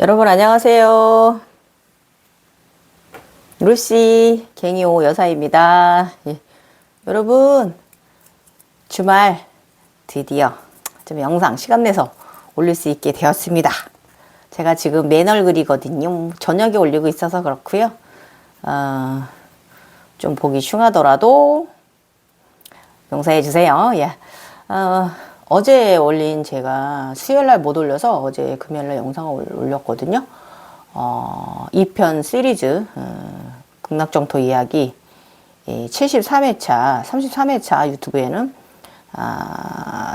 여러분 안녕하세요. 루시 갱이오 여사입니다. 여러분 주말 드디어 좀 영상 시간 내서 올릴 수 있게 되었습니다. 제가 지금 맨 얼굴이거든요. 저녁에 올리고 있어서 그렇고요. 좀 보기 흉하더라도 용서해 주세요. 예. 어제 올린 제가 수요일날 못 올려서 어제 금요일날 영상을 올렸거든요. 2편 시리즈 극락정토 이야기 73회차 33회차 유튜브에는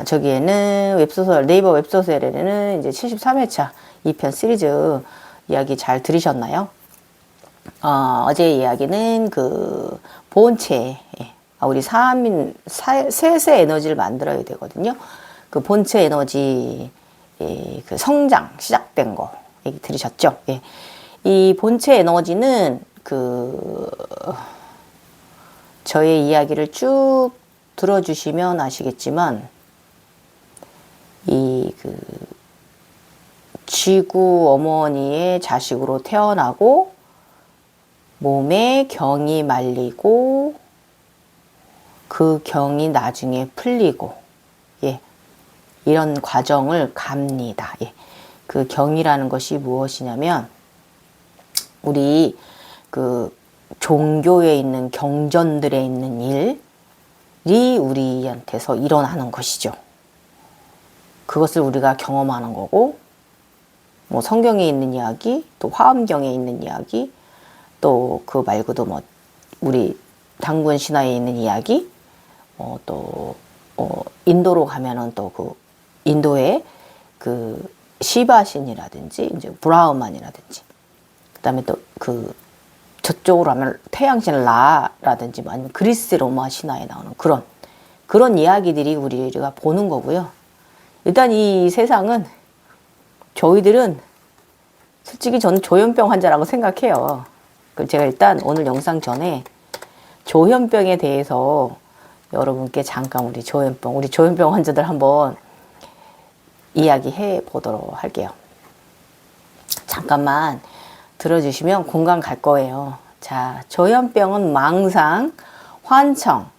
저기에는 웹소설 네이버 웹소설에는 이제 73회차 2편 시리즈 이야기 잘 들으셨나요? 어제 이야기는 그 본체 우리 셋의 에너지를 만들어야 되거든요. 그 본체 에너지 그 성장 시작된 거 얘기 들으셨죠? 예. 이 본체 에너지는 그 저의 이야기를 쭉 들어주시면 아시겠지만 이 그 쥐구 어머니의 자식으로 태어나고 몸에 경이 말리고 그 경이 나중에 풀리고 이런 과정을 갑니다. 그 경이라는 것이 무엇이냐면 우리 그 종교에 있는 경전들에 있는 일이 우리한테서 일어나는 것이죠. 그것을 우리가 경험하는 거고 뭐 성경에 있는 이야기, 또 화엄경에 있는 이야기, 또 그 말고도 뭐 우리 당군 신화에 있는 이야기, 또 인도로 가면은 또 그 인도의 그 시바신이라든지 이제 브라흐만이라든지 그다음에 또 그 저쪽으로 하면 태양신 라라든지 아니면 그리스 로마 신화에 나오는 그런 이야기들이 우리가 보는 거고요. 일단 이 세상은 저희들은 솔직히 저는 조현병 환자라고 생각해요. 제가 일단 오늘 영상 전에 조현병에 대해서 여러분께 잠깐 우리 조현병 환자들 한번 이야기해 보도록 할게요. 잠깐만 들어주시면 공감 갈 거예요. 자, 조현병은 망상, 환청,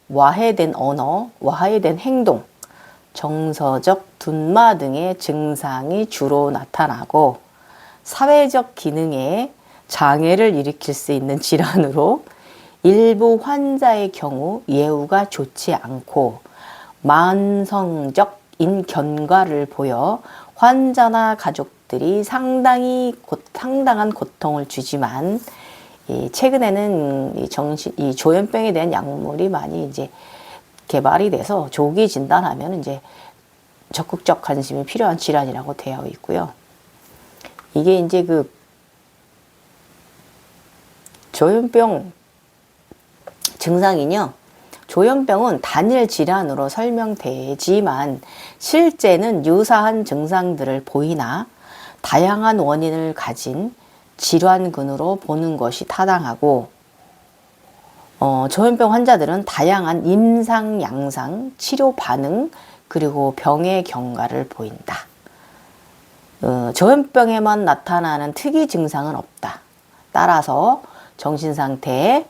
와해된 언어, 와해된 행동, 정서적 둔마 등의 증상이 주로 나타나고 사회적 기능에 장애를 일으킬 수 있는 질환으로 일부 환자의 경우 예후가 좋지 않고 만성적인 견과를 보여 환자나 가족들이 상당한 고통을 주지만 최근에는 이 조현병에 대한 약물이 많이 이제 개발이 돼서 조기 진단하면 이제 적극적 관심이 필요한 질환이라고 되어 있고요. 이게 이제 그 조현병 증상은요. 조현병은 단일 질환으로 설명되지만 실제는 유사한 증상들을 보이나 다양한 원인을 가진 질환군으로 보는 것이 타당하고 조현병 환자들은 다양한 임상, 양상, 치료 반응 그리고 병의 경과를 보인다. 조현병에만 나타나는 특이 증상은 없다. 따라서 정신상태에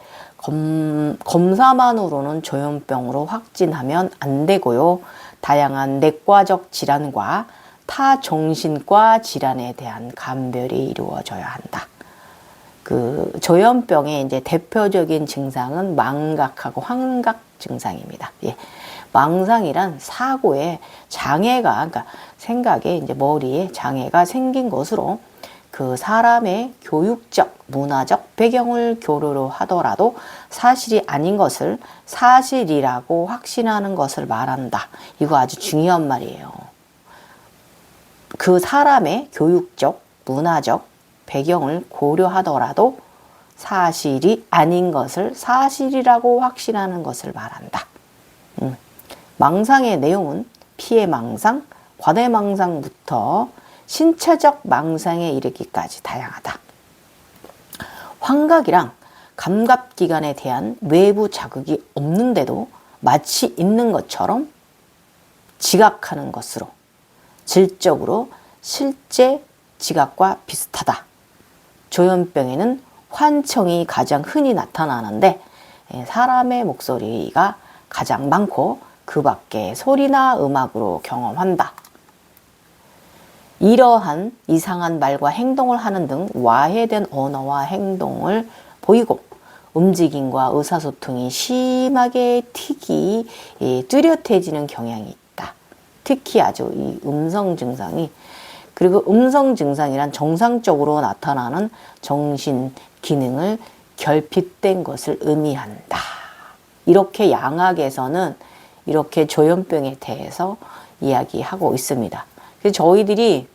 검사만으로는 조현병으로 확진하면 안 되고요. 다양한 내과적 질환과 타정신과 질환에 대한 감별이 이루어져야 한다. 그 조현병의 이제 대표적인 증상은 망각하고 환각 증상입니다. 망상이란 사고에 장애가, 그러니까 생각에 이제 머리에 장애가 생긴 것으로 그 사람의 교육적, 문화적 배경을 교류로 하더라도 사실이 아닌 것을 사실이라고 확신하는 것을 말한다. 이거 아주 중요한 말이에요. 그 사람의 교육적, 문화적 배경을 고려하더라도 사실이 아닌 것을 사실이라고 확신하는 것을 말한다. 망상의 내용은 피해망상, 과대망상부터 신체적 망상에 이르기까지 다양하다. 환각이랑 감각기관에 대한 외부 자극이 없는데도 마치 있는 것처럼 지각하는 것으로 질적으로 실제 지각과 비슷하다. 조현병에는 환청이 가장 흔히 나타나는데 사람의 목소리가 가장 많고 그 밖에 소리나 음악으로 경험한다. 이러한 이상한 말과 행동을 하는 등 와해된 언어와 행동을 보이고 움직임과 의사소통이 심하게 뚜렷해지는 경향이 있다. 특히 아주 이 음성 증상이, 그리고 음성 증상이란 정상적으로 나타나는 정신 기능을 결핍된 것을 의미한다. 이렇게 양학에서는 이렇게 조현병에 대해서 이야기하고 있습니다. 그래서 저희들이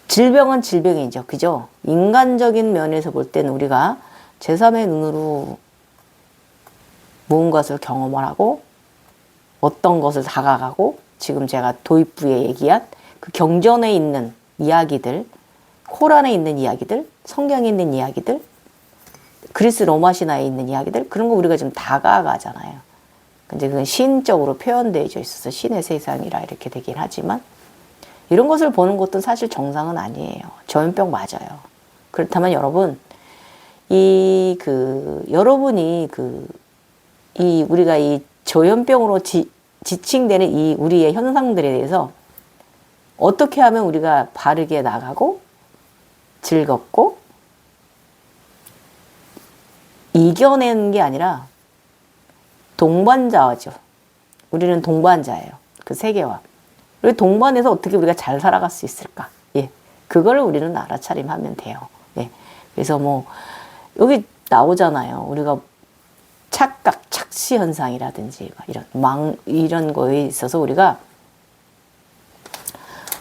질병은 질병이죠. 그죠? 인간적인 면에서 볼 때는 우리가 제3의 눈으로 무언가를 경험을 하고 어떤 것을 다가가고 지금 제가 도입부에 얘기한 그 경전에 있는 이야기들, 코란에 있는 이야기들, 성경에 있는 이야기들, 그리스 로마 신화에 있는 이야기들, 그런 거 우리가 좀 다가가잖아요. 근데 그건 신적으로 표현되어 있어서 신의 세상이라 이렇게 되긴 하지만 이런 것을 보는 것도 사실 정상은 아니에요. 조현병 맞아요. 그렇다면 여러분, 여러분이 우리가 이 조현병으로 지칭되는 이 우리의 현상들에 대해서 어떻게 하면 우리가 바르게 나가고 즐겁고 이겨내는 게 아니라 동반자죠. 우리는 동반자예요. 그 세계와. 우리 동반해서 어떻게 우리가 잘 살아갈 수 있을까? 예. 그걸 우리는 알아차림하면 돼요. 예. 그래서 뭐, 여기 나오잖아요. 우리가 착각, 착시 현상이라든지, 이런 거에 있어서 우리가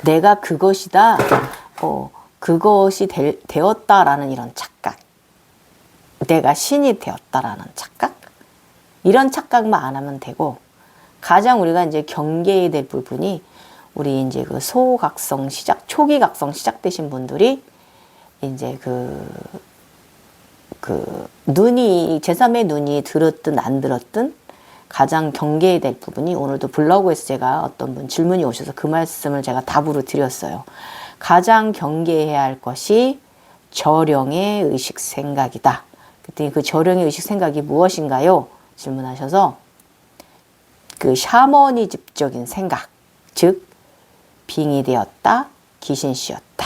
내가 그것이다, 그것이 되었다라는 이런 착각. 내가 신이 되었다라는 착각? 이런 착각만 안 하면 되고, 가장 우리가 이제 경계해야 될 부분이 우리 이제 그 소각성 초기 각성 시작되신 분들이 이제 제3의 눈이 들었든 안 들었든 가장 경계해야 될 부분이, 오늘도 블로그에서 제가 어떤 분 질문이 오셔서 그 말씀을 제가 답으로 드렸어요. 가장 경계해야 할 것이 저령의 의식 생각이다. 그랬더니 그 저령의 의식 생각이 무엇인가요? 질문하셔서 그 샤머니즘적인 생각, 즉 빙이 되었다, 귀신 씌었다.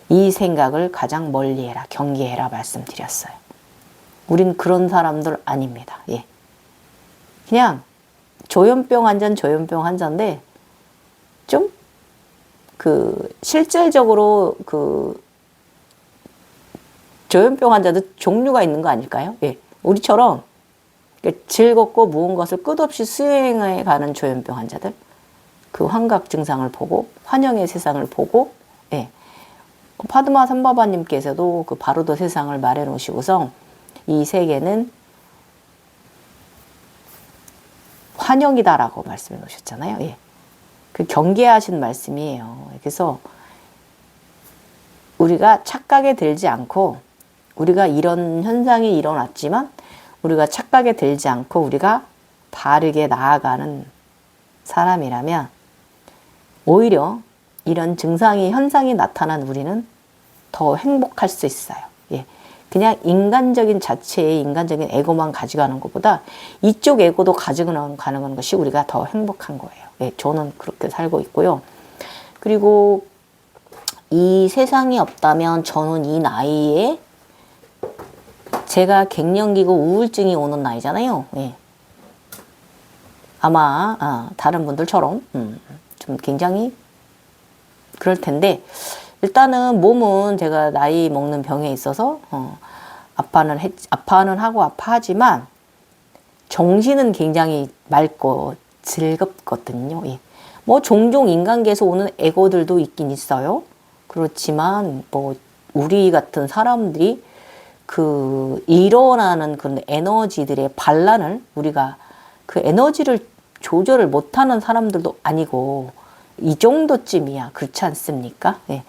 이 생각을 가장 멀리해라, 경계해라 말씀드렸어요. 우린 그런 사람들 아닙니다. 예. 그냥 조현병 환자인데 좀 실질적으로 조현병 환자도 종류가 있는 거 아닐까요? 예. 우리처럼 즐겁고 무언가를 끝없이 수행해 가는 조현병 환자들, 그 환각 증상을 보고 환영의 세상을 보고, 예. 파드마 삼바바님께서도 그 바로도 세상을 말해 놓으시고서 이 세계는 환영이다라고 말씀해 놓으셨잖아요. 예. 그 경계하신 말씀이에요. 그래서 우리가 착각에 들지 않고, 우리가 이런 현상이 일어났지만 우리가 착각에 들지 않고 우리가 바르게 나아가는 사람이라면 오히려 이런 현상이 나타난 우리는 더 행복할 수 있어요. 예. 그냥 인간적인 자체의 인간적인 에고만 가져가는 것보다 이쪽 에고도 가져가는 것이 우리가 더 행복한 거예요. 예. 저는 그렇게 살고 있고요. 그리고 이 세상이 없다면 저는 이 나이에, 제가 갱년기고 우울증이 오는 나이잖아요. 예. 아마 다른 분들처럼 좀 굉장히 그럴 텐데, 일단은 몸은 제가 나이 먹는 병에 있어서 아파는 하고 아파하지만 정신은 굉장히 맑고 즐겁거든요. 예. 뭐 종종 인간계에서 오는 에고들도 있긴 있어요. 그렇지만 뭐 우리 같은 사람들이 일어나는 그런 에너지들의 반란을, 우리가 그 에너지를 조절을 못하는 사람들도 아니고 이 정도쯤이야. 그렇지 않습니까? 예.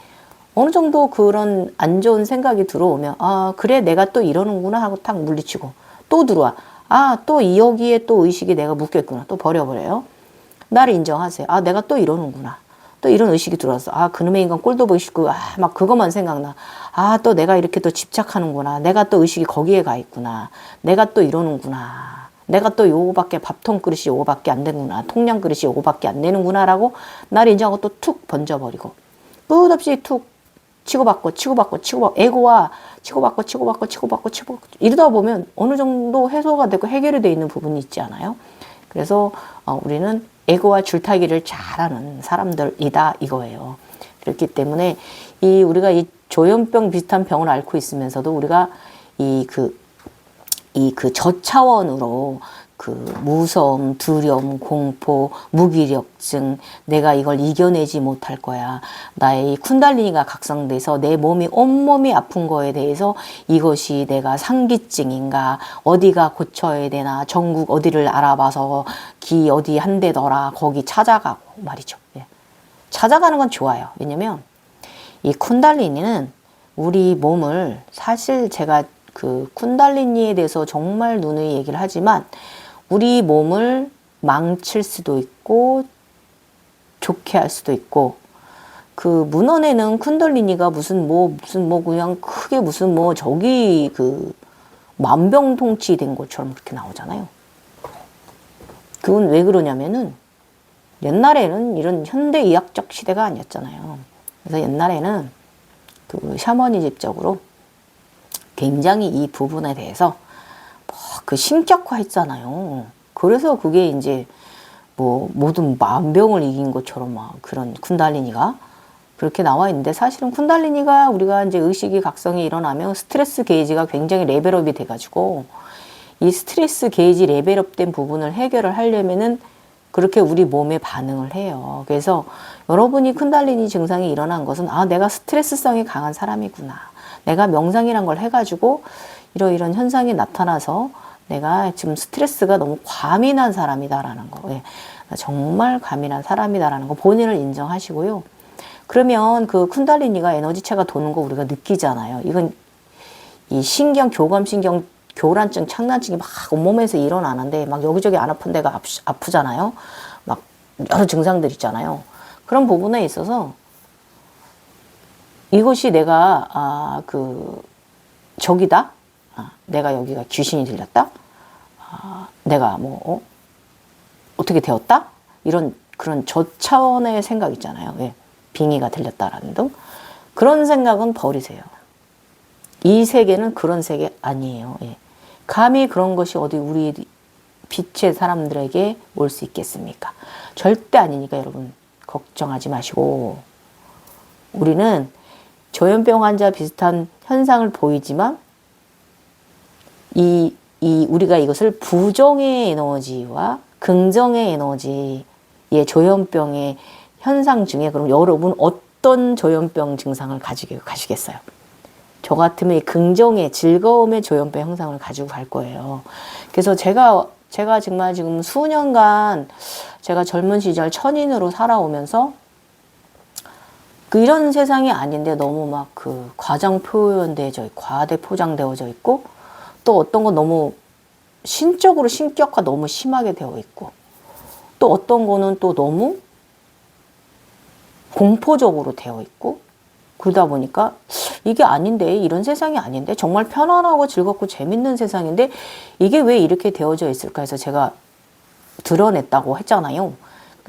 어느 정도 그런 안 좋은 생각이 들어오면, 그래, 내가 또 이러는구나 하고 탁 물리치고 또 들어와. 또 여기에 또 의식이 내가 묶였구나. 또 버려버려요. 나를 인정하세요. 내가 또 이러는구나. 또 이런 의식이 들어왔어. 아, 그놈의 인간 꼴도 보기 싫고, 아, 막 그것만 생각나. 아, 또 내가 이렇게 또 집착하는구나. 내가 또 의식이 거기에 가 있구나. 내가 또 이러는구나. 내가 또 요거밖에 밥통 그릇이 요거밖에 안 되는구나. 통량 그릇이 요거밖에 안 되는구나. 라고 나를 인정하고 또 툭 번져버리고. 끝없이 툭 치고받고 에고와 치고받고 이러다 보면 어느 정도 해소가 되고 해결이 돼 있는 부분이 있지 않아요? 그래서 우리는 에고와 줄타기를 잘하는 사람들이다 이거예요. 그렇기 때문에 우리가 이 조현병 비슷한 병을 앓고 있으면서도 우리가 그 저차원으로 그 무서움, 두려움, 공포, 무기력증, 내가 이걸 이겨내지 못할 거야. 나의 이 쿤달리니가 각성돼서 내 몸이 온몸이 아픈 거에 대해서 이것이 내가 상기증인가, 어디가 고쳐야 되나, 전국 어디를 알아봐서 기 어디 한 대더라, 거기 찾아가고 말이죠. 예. 찾아가는 건 좋아요. 왜냐면 이 쿤달리니는 우리 몸을, 사실 제가 그 쿤달리니에 대해서 정말 누누이 얘기를 하지만 우리 몸을 망칠 수도 있고 좋게 할 수도 있고, 그 문헌에는 쿤달리니가 무슨 뭐 그냥 크게 무슨 뭐 저기 그 만병통치된 것처럼 그렇게 나오잖아요. 그건 왜 그러냐면은 옛날에는 이런 현대의학적 시대가 아니었잖아요. 그래서 옛날에는 그 샤머니즘적으로 굉장히 이 부분에 대해서 그 신격화했잖아요. 그래서 그게 이제 뭐 모든 만병을 이긴 것처럼 막 그런 쿤달리니가 그렇게 나와 있는데, 사실은 쿤달리니가 우리가 이제 의식이 각성이 일어나면 스트레스 게이지가 굉장히 레벨업이 돼가지고 이 스트레스 게이지 레벨업된 부분을 해결을 하려면은 그렇게 우리 몸에 반응을 해요. 그래서 여러분이 쿤달리니 증상이 일어난 것은, 아, 내가 스트레스성이 강한 사람이구나. 내가 명상이란 걸 해가지고 이런 현상이 나타나서 내가 지금 스트레스가 너무 과민한 사람이다라는 거. 예. 정말 과민한 사람이다라는 거 본인을 인정하시고요. 그러면 그 쿤달리니가 에너지체가 도는 거 우리가 느끼잖아요. 이건 이 신경, 교감신경, 교란증, 착란증이 막 온몸에서 일어나는데 막 여기저기 안 아픈 데가 아프잖아요. 막 여러 증상들 있잖아요. 그런 부분에 있어서 이것이 내가 적이다. 내가 여기가 귀신이 들렸다. 내가 뭐 어떻게 되었다. 이런 그런 저차원의 생각 있잖아요. 예. 빙의가 들렸다라는 등 그런 생각은 버리세요. 이 세계는 그런 세계 아니에요. 예. 감히 그런 것이 어디 우리 빛의 사람들에게 올 수 있겠습니까? 절대 아니니까 여러분 걱정하지 마시고, 우리는 조현병 환자 비슷한 현상을 보이지만 우리가 이것을 부정의 에너지와 긍정의 에너지의 조현병의 현상 중에, 그럼 여러분 어떤 조현병 증상을 가지고 가시겠어요? 저 같으면 이 긍정의 즐거움의 조현병 형상을 가지고 갈 거예요. 그래서 제가 정말 지금 수년간 제가 젊은 시절 천인으로 살아오면서 이런 세상이 아닌데 너무 막 그 과장 표현되어져 있고 과대 포장되어져 있고, 또 어떤 건 너무 신적으로 신격화 너무 심하게 되어 있고, 또 어떤 거는 또 너무 공포적으로 되어 있고, 그러다 보니까 이게 아닌데, 이런 세상이 아닌데, 정말 편안하고 즐겁고 재밌는 세상인데 이게 왜 이렇게 되어져 있을까 해서 제가 드러냈다고 했잖아요.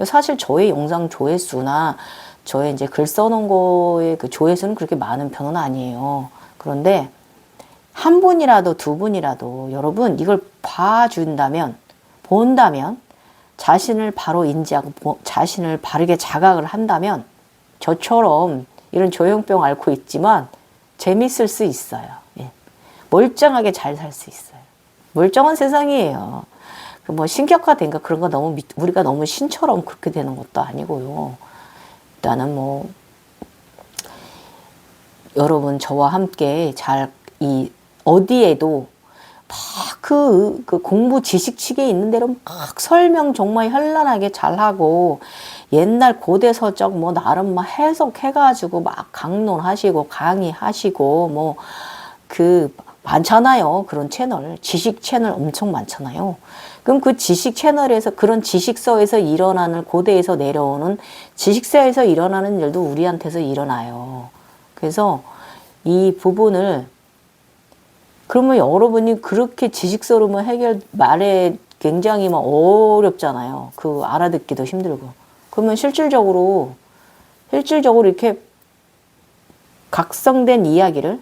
사실 저의 영상 조회수나 저의 이제 글 써놓은 거의 그 조회수는 그렇게 많은 편은 아니에요. 그런데 한 분이라도 두 분이라도 여러분 이걸 봐준다면, 본다면, 자신을 바로 인지하고 자신을 바르게 자각을 한다면 저처럼 이런 조현병 앓고 있지만 재밌을 수 있어요. 예. 멀쩡하게 잘 살 수 있어요. 멀쩡한 세상이에요. 뭐 신격화된가 그런 거 너무 우리가 너무 신처럼 그렇게 되는 것도 아니고요. 일단은 뭐 여러분 저와 함께 잘 어디에도 막 그 공부 지식치게 있는 대로 막 설명 정말 현란하게 잘하고, 옛날 고대 서적 뭐 나름 막 해석해가지고 막 강론하시고 강의하시고 뭐 많잖아요. 그런 채널. 지식 채널 엄청 많잖아요. 그럼 그 지식 채널에서 그런 지식서에서 일어나는 고대에서 내려오는 지식사에서 일어나는 일도 우리한테서 일어나요. 그래서 이 부분을 그러면 여러분이 그렇게 지식서로만 말에 굉장히 막 어렵잖아요. 그 알아듣기도 힘들고. 그러면 실질적으로 이렇게 각성된 이야기를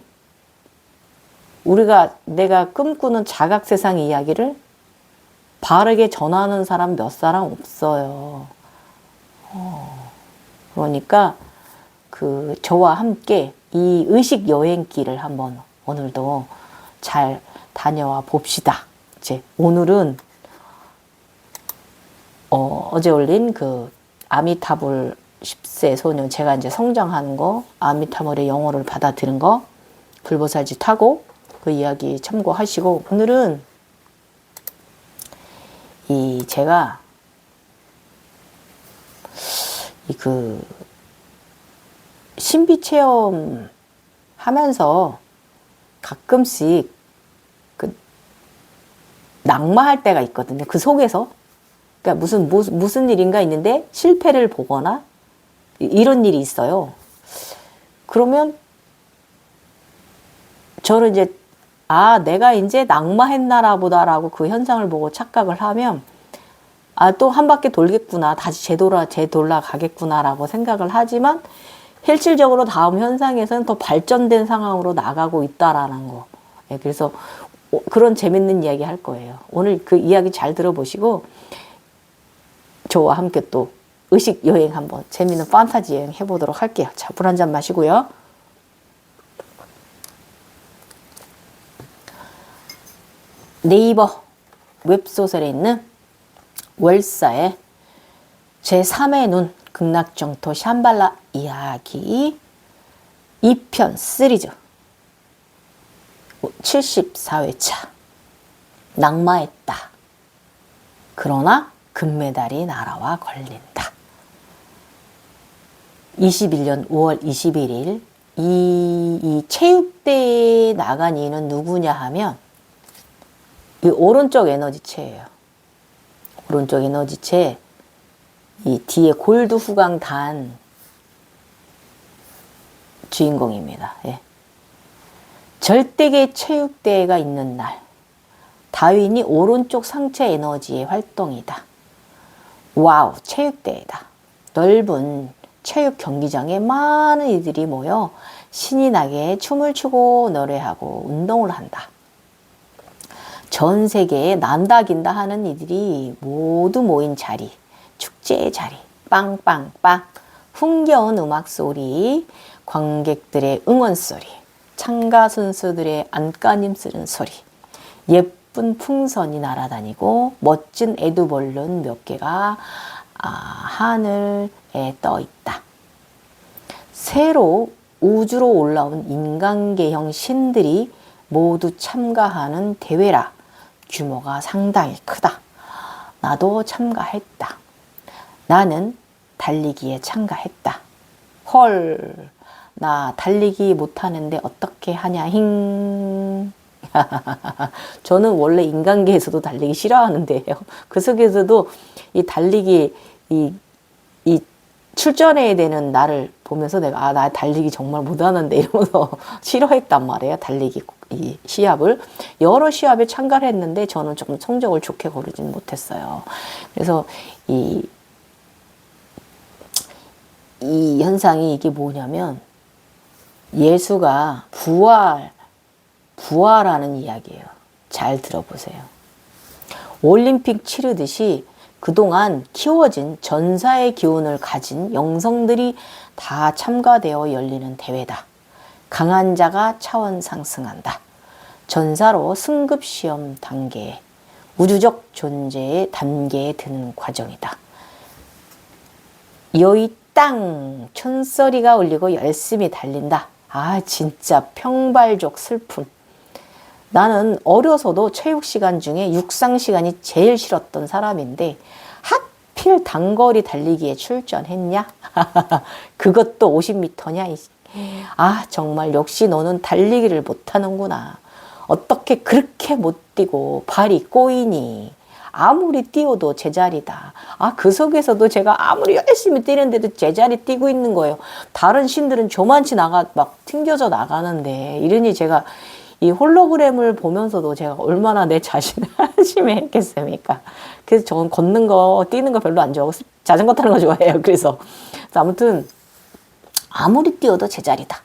내가 꿈꾸는 자각 세상 이야기를 바르게 전하는 사람 몇 사람 없어요. 그러니까 저와 함께 이 의식 여행길을 한번 오늘도 잘 다녀와 봅시다. 이제 오늘은 어제 올린 아미타불 10세 소년, 제가 이제 성장하는 거, 아미타불의 영어를 받아들인 거, 불보살지 타고 그 이야기 참고하시고, 오늘은 제가 신비 체험 하면서 가끔씩 낙마할 때가 있거든요. 그 속에서. 그러니까 무슨 일인가 있는데 실패를 보거나 이런 일이 있어요. 그러면 저는 이제 내가 이제 낙마했나라 보다라고 그 현상을 보고 착각을 하면 또 한 바퀴 돌겠구나. 다시 되돌아가겠구나라고 생각을 하지만 실질적으로 다음 현상에서는 더 발전된 상황으로 나가고 있다라는 거. 그래서 그런 재밌는 이야기 할 거예요. 오늘 그 이야기 잘 들어보시고 저와 함께 또 의식 여행 한번 재밌는 판타지 여행 해보도록 할게요. 자, 물 한 잔 마시고요. 네이버 웹소설에 있는 월사의 제3의 눈 극락정토 샴발라 이야기 2편 시리즈 74회차 낙마했다. 그러나 금메달이 날아와 걸린다. 21년 5월 21일 이 체육대회에 나간 이는 누구냐 하면 이 오른쪽 에너지체예요. 오른쪽 에너지체 이 뒤에 골드 후광 단 주인공입니다. 예. 절대계 체육대회가 있는 날 다윈이 오른쪽 상체 에너지의 활동이다. 와우, 체육대회다. 넓은 체육 경기장에 많은 이들이 모여 신이 나게 춤을 추고 노래하고 운동을 한다. 전 세계에 난다긴다 하는 이들이 모두 모인 자리, 축제의 자리, 빵빵빵, 흥겨운 음악 소리, 관객들의 응원 소리, 참가 선수들의 안간힘 쓰는 소리, 예쁜 풍선이 날아다니고 멋진 에드벌룬 몇 개가 하늘에 떠 있다. 새로 우주로 올라온 인간계형 신들이 모두 참가하는 대회라 규모가 상당히 크다. 나도 참가했다. 나는 달리기에 참가했다. 헐, 나 달리기 못하는데 어떻게 하냐, 힝. 저는 원래 인간계에서도 달리기 싫어하는데요. 그 속에서도 이 달리기, 이 출전해야 되는 나를 보면서 내가 나 달리기 정말 못하는데 이러면서 싫어했단 말이에요. 달리기 이 시합을. 여러 시합에 참가를 했는데 저는 조금 성적을 좋게 거르지는 못했어요. 그래서 이 현상이 이게 뭐냐면 예수가 부활하는 이야기예요. 잘 들어보세요. 올림픽 치르듯이 그동안 키워진 전사의 기운을 가진 영성들이 다 참가되어 열리는 대회다. 강한 자가 차원 상승한다. 전사로 승급시험 단계에 우주적 존재의 단계에 드는 과정이다. 여의 땅 촌소리가 울리고 열심히 달린다. 진짜 평발적 슬픔. 나는 어려서도 체육 시간 중에 육상 시간이 제일 싫었던 사람인데 하필 단거리 달리기에 출전했냐? 그것도 50m냐? 정말 역시 너는 달리기를 못하는구나. 어떻게 그렇게 못 뛰고 발이 꼬이니? 아무리 뛰어도 제자리다. 아, 그 속에서도 제가 아무리 열심히 뛰는데도 제자리 뛰고 있는 거예요. 다른 신들은 저만치 막 튕겨져 나가는데, 이러니 제가 이 홀로그램을 보면서도 제가 얼마나 내 자신을 한심해 했겠습니까? 그래서 저는 걷는 거, 뛰는 거 별로 안 좋아하고 자전거 타는 거 좋아해요. 그래서 아무튼 아무리 뛰어도 제자리다.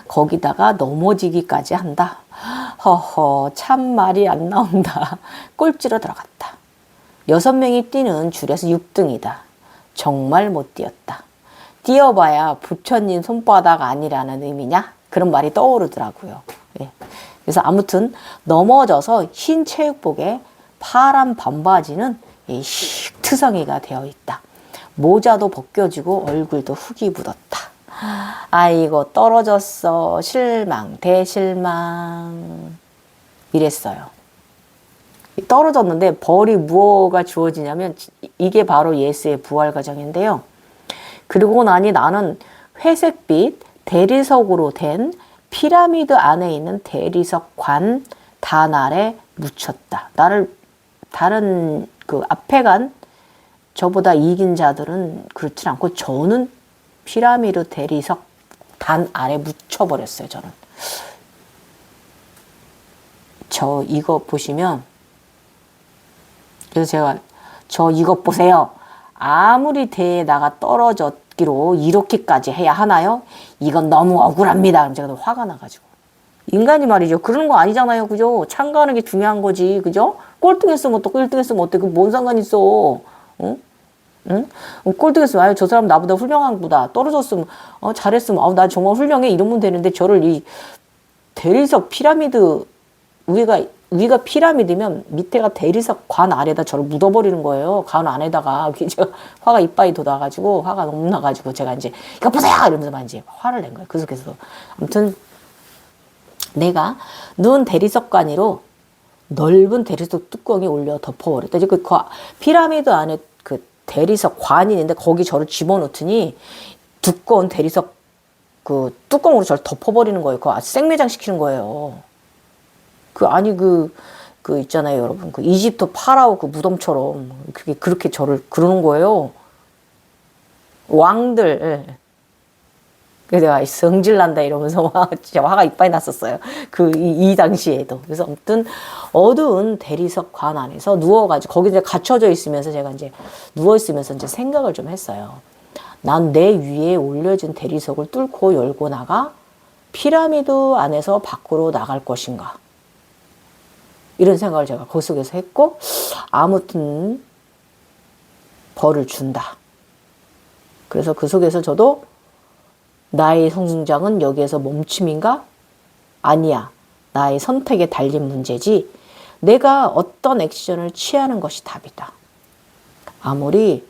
거기다가 넘어지기까지 한다. 허허, 참 말이 안 나온다. 꼴찌로 들어갔다. 6명이 뛰는 줄에서 6등이다. 정말 못 뛰었다. 뛰어봐야 부처님 손바닥 아니라는 의미냐? 그런 말이 떠오르더라고요. 예. 그래서 아무튼 넘어져서 흰 체육복에 파란 반바지는 트성이가 되어 있다. 모자도 벗겨지고 얼굴도 흙이 묻었다. 아이고 떨어졌어. 실망 대실망 이랬어요. 떨어졌는데 벌이 무엇가 주어지냐면 이게 바로 예수의 부활 과정인데요. 그리고 나니 나는 회색빛 대리석으로 된 피라미드 안에 있는 대리석 관 단알에 묻혔다. 나를 다른 그 앞에 간 저보다 이긴 자들은 그렇지 않고 저는 피라미드 대리석 단 아래 묻혀버렸어요. 저는. 저 이거 보시면, 그래서 제가 저 이것 보세요. 아무리 대에다가 떨어졌기로 이렇게까지 해야 하나요? 이건 너무 억울합니다. 그럼 제가 화가 나가지고. 인간이 말이죠. 그러는 거 아니잖아요. 그죠? 참가하는 게 중요한 거지. 그죠? 꼴등했으면 어떡해, 1등했으면 어때? 그 뭔 상관 있어. 응? 응? 꼴등했으면, 아유, 저 사람 나보다 훌륭한 보다. 떨어졌으면, 잘했으면, 나 정말 훌륭해. 이러면 되는데, 저를 이 대리석 피라미드, 위가 피라미드면 밑에가 대리석 관 아래다 저를 묻어버리는 거예요. 관 안에다가. 제가 화가 이빨이 돋아가지고, 화가 너무 나가지고, 제가 이제, 이거 보세요! 이러면서 막 이제 화를 낸 거예요. 그래서, 아무튼, 내가 눈 대리석 관이로 넓은 대리석 뚜껑이 올려 덮어버렸다. 이제 그 피라미드 안에 그 대리석 관이 있는데 거기 저를 집어넣더니 두꺼운 대리석 그 뚜껑으로 저를 덮어버리는 거예요. 그거 아주 생매장 시키는 거예요. 그 있잖아요, 여러분. 그 이집트 파라오 그 무덤처럼 그렇게 저를 그러는 거예요. 왕들. 예. 그래서 내가 성질난다 이러면서 진짜 화가 이빨이 났었어요. 이 당시에도. 그래서 아무튼 어두운 대리석 관 안에서 누워가지고 거기 이제 갇혀져 있으면서 제가 이제 누워있으면서 이제 생각을 좀 했어요. 난 내 위에 올려진 대리석을 뚫고 열고 나가 피라미드 안에서 밖으로 나갈 것인가. 이런 생각을 제가 그 속에서 했고, 아무튼 벌을 준다. 그래서 그 속에서 저도 나의 성장은 여기에서 멈춤인가? 아니야. 나의 선택에 달린 문제지. 내가 어떤 액션을 취하는 것이 답이다. 아무리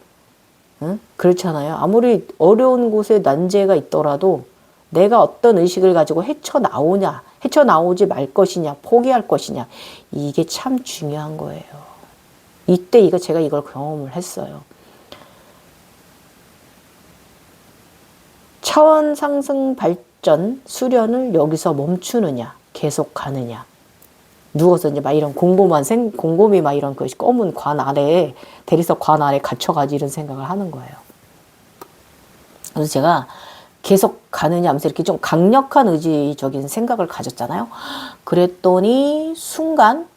그렇잖아요. 아무리 어려운 곳에 난제가 있더라도 내가 어떤 의식을 가지고 헤쳐나오지 말 것이냐, 포기할 것이냐. 이게 참 중요한 거예요. 이때 제가 이걸 경험을 했어요. 차원 상승 발전 수련을 여기서 멈추느냐, 계속 가느냐. 누워서 이제 막 이런 곰곰이 막 이런 그 검은 관 아래에, 대리석 관 아래에 갇혀가지고 이런 생각을 하는 거예요. 그래서 제가 계속 가느냐 하면서 이렇게 좀 강력한 의지적인 생각을 가졌잖아요. 그랬더니 순간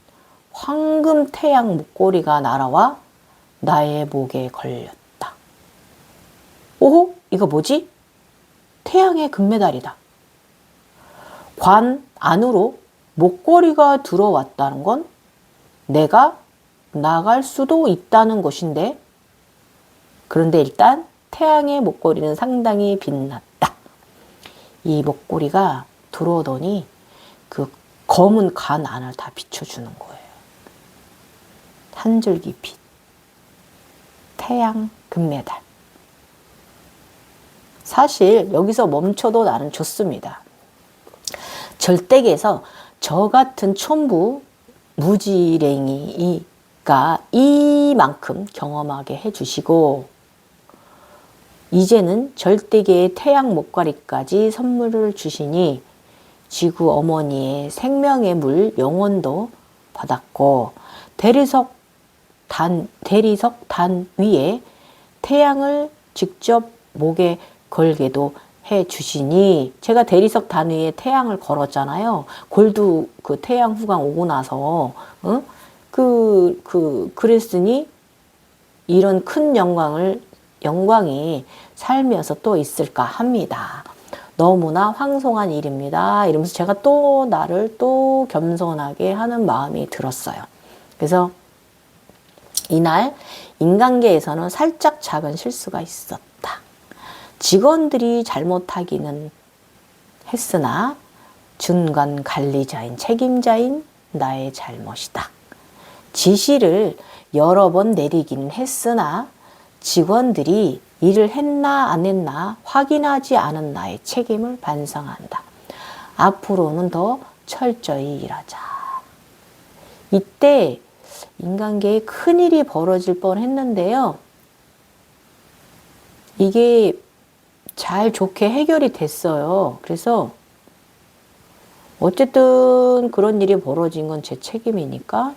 황금 태양 목걸이가 날아와 나의 목에 걸렸다. 오호? 이거 뭐지? 태양의 금메달이다. 관 안으로 목걸이가 들어왔다는 건 내가 나갈 수도 있다는 것인데, 그런데 일단 태양의 목걸이는 상당히 빛났다. 이 목걸이가 들어오더니 그 검은 관 안을 다 비춰주는 거예요. 한 줄기 빛. 태양 금메달. 사실 여기서 멈춰도 나는 좋습니다. 절대계에서 저 같은 촌부 무지랭이가 이만큼 경험하게 해주시고, 이제는 절대계의 태양 목걸이까지 선물을 주시니 지구 어머니의 생명의 물 영혼도 받았고 대리석 단 위에 태양을 직접 목에 걸게도 해 주시니, 제가 대리석 단 위에 태양을 걸었잖아요. 골두 그 태양 후광 오고 나서 그랬으니 이런 큰 영광이 살면서 또 있을까 합니다. 너무나 황송한 일입니다. 이러면서 제가 또 나를 또 겸손하게 하는 마음이 들었어요. 그래서 이날 인간계에서는 살짝 작은 실수가 있었다. 직원들이 잘못하기는 했으나 중간 관리자인 책임자인 나의 잘못이다. 지시를 여러 번 내리긴 했으나 직원들이 일을 했나 안 했나 확인하지 않은 나의 책임을 반성한다. 앞으로는 더 철저히 일하자. 이때 인간계에 큰일이 벌어질 뻔했는데요. 이게 잘 좋게 해결이 됐어요. 그래서 어쨌든 그런 일이 벌어진 건 제 책임이니까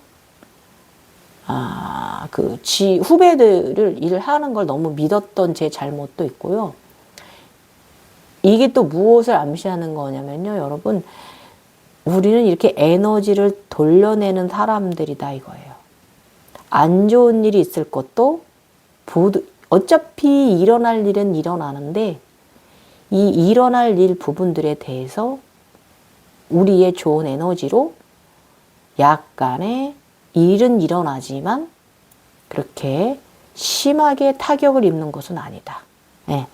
후배들을 일을 하는 걸 너무 믿었던 제 잘못도 있고요. 이게 또 무엇을 암시하는 거냐면요, 여러분, 우리는 이렇게 에너지를 돌려내는 사람들이다 이거예요. 안 좋은 일이 있을 것도 어차피 일어날 일은 일어나는데 이 일어날 일 부분들에 대해서 우리의 좋은 에너지로 약간의 일은 일어나지만 그렇게 심하게 타격을 입는 것은 아니다. 네.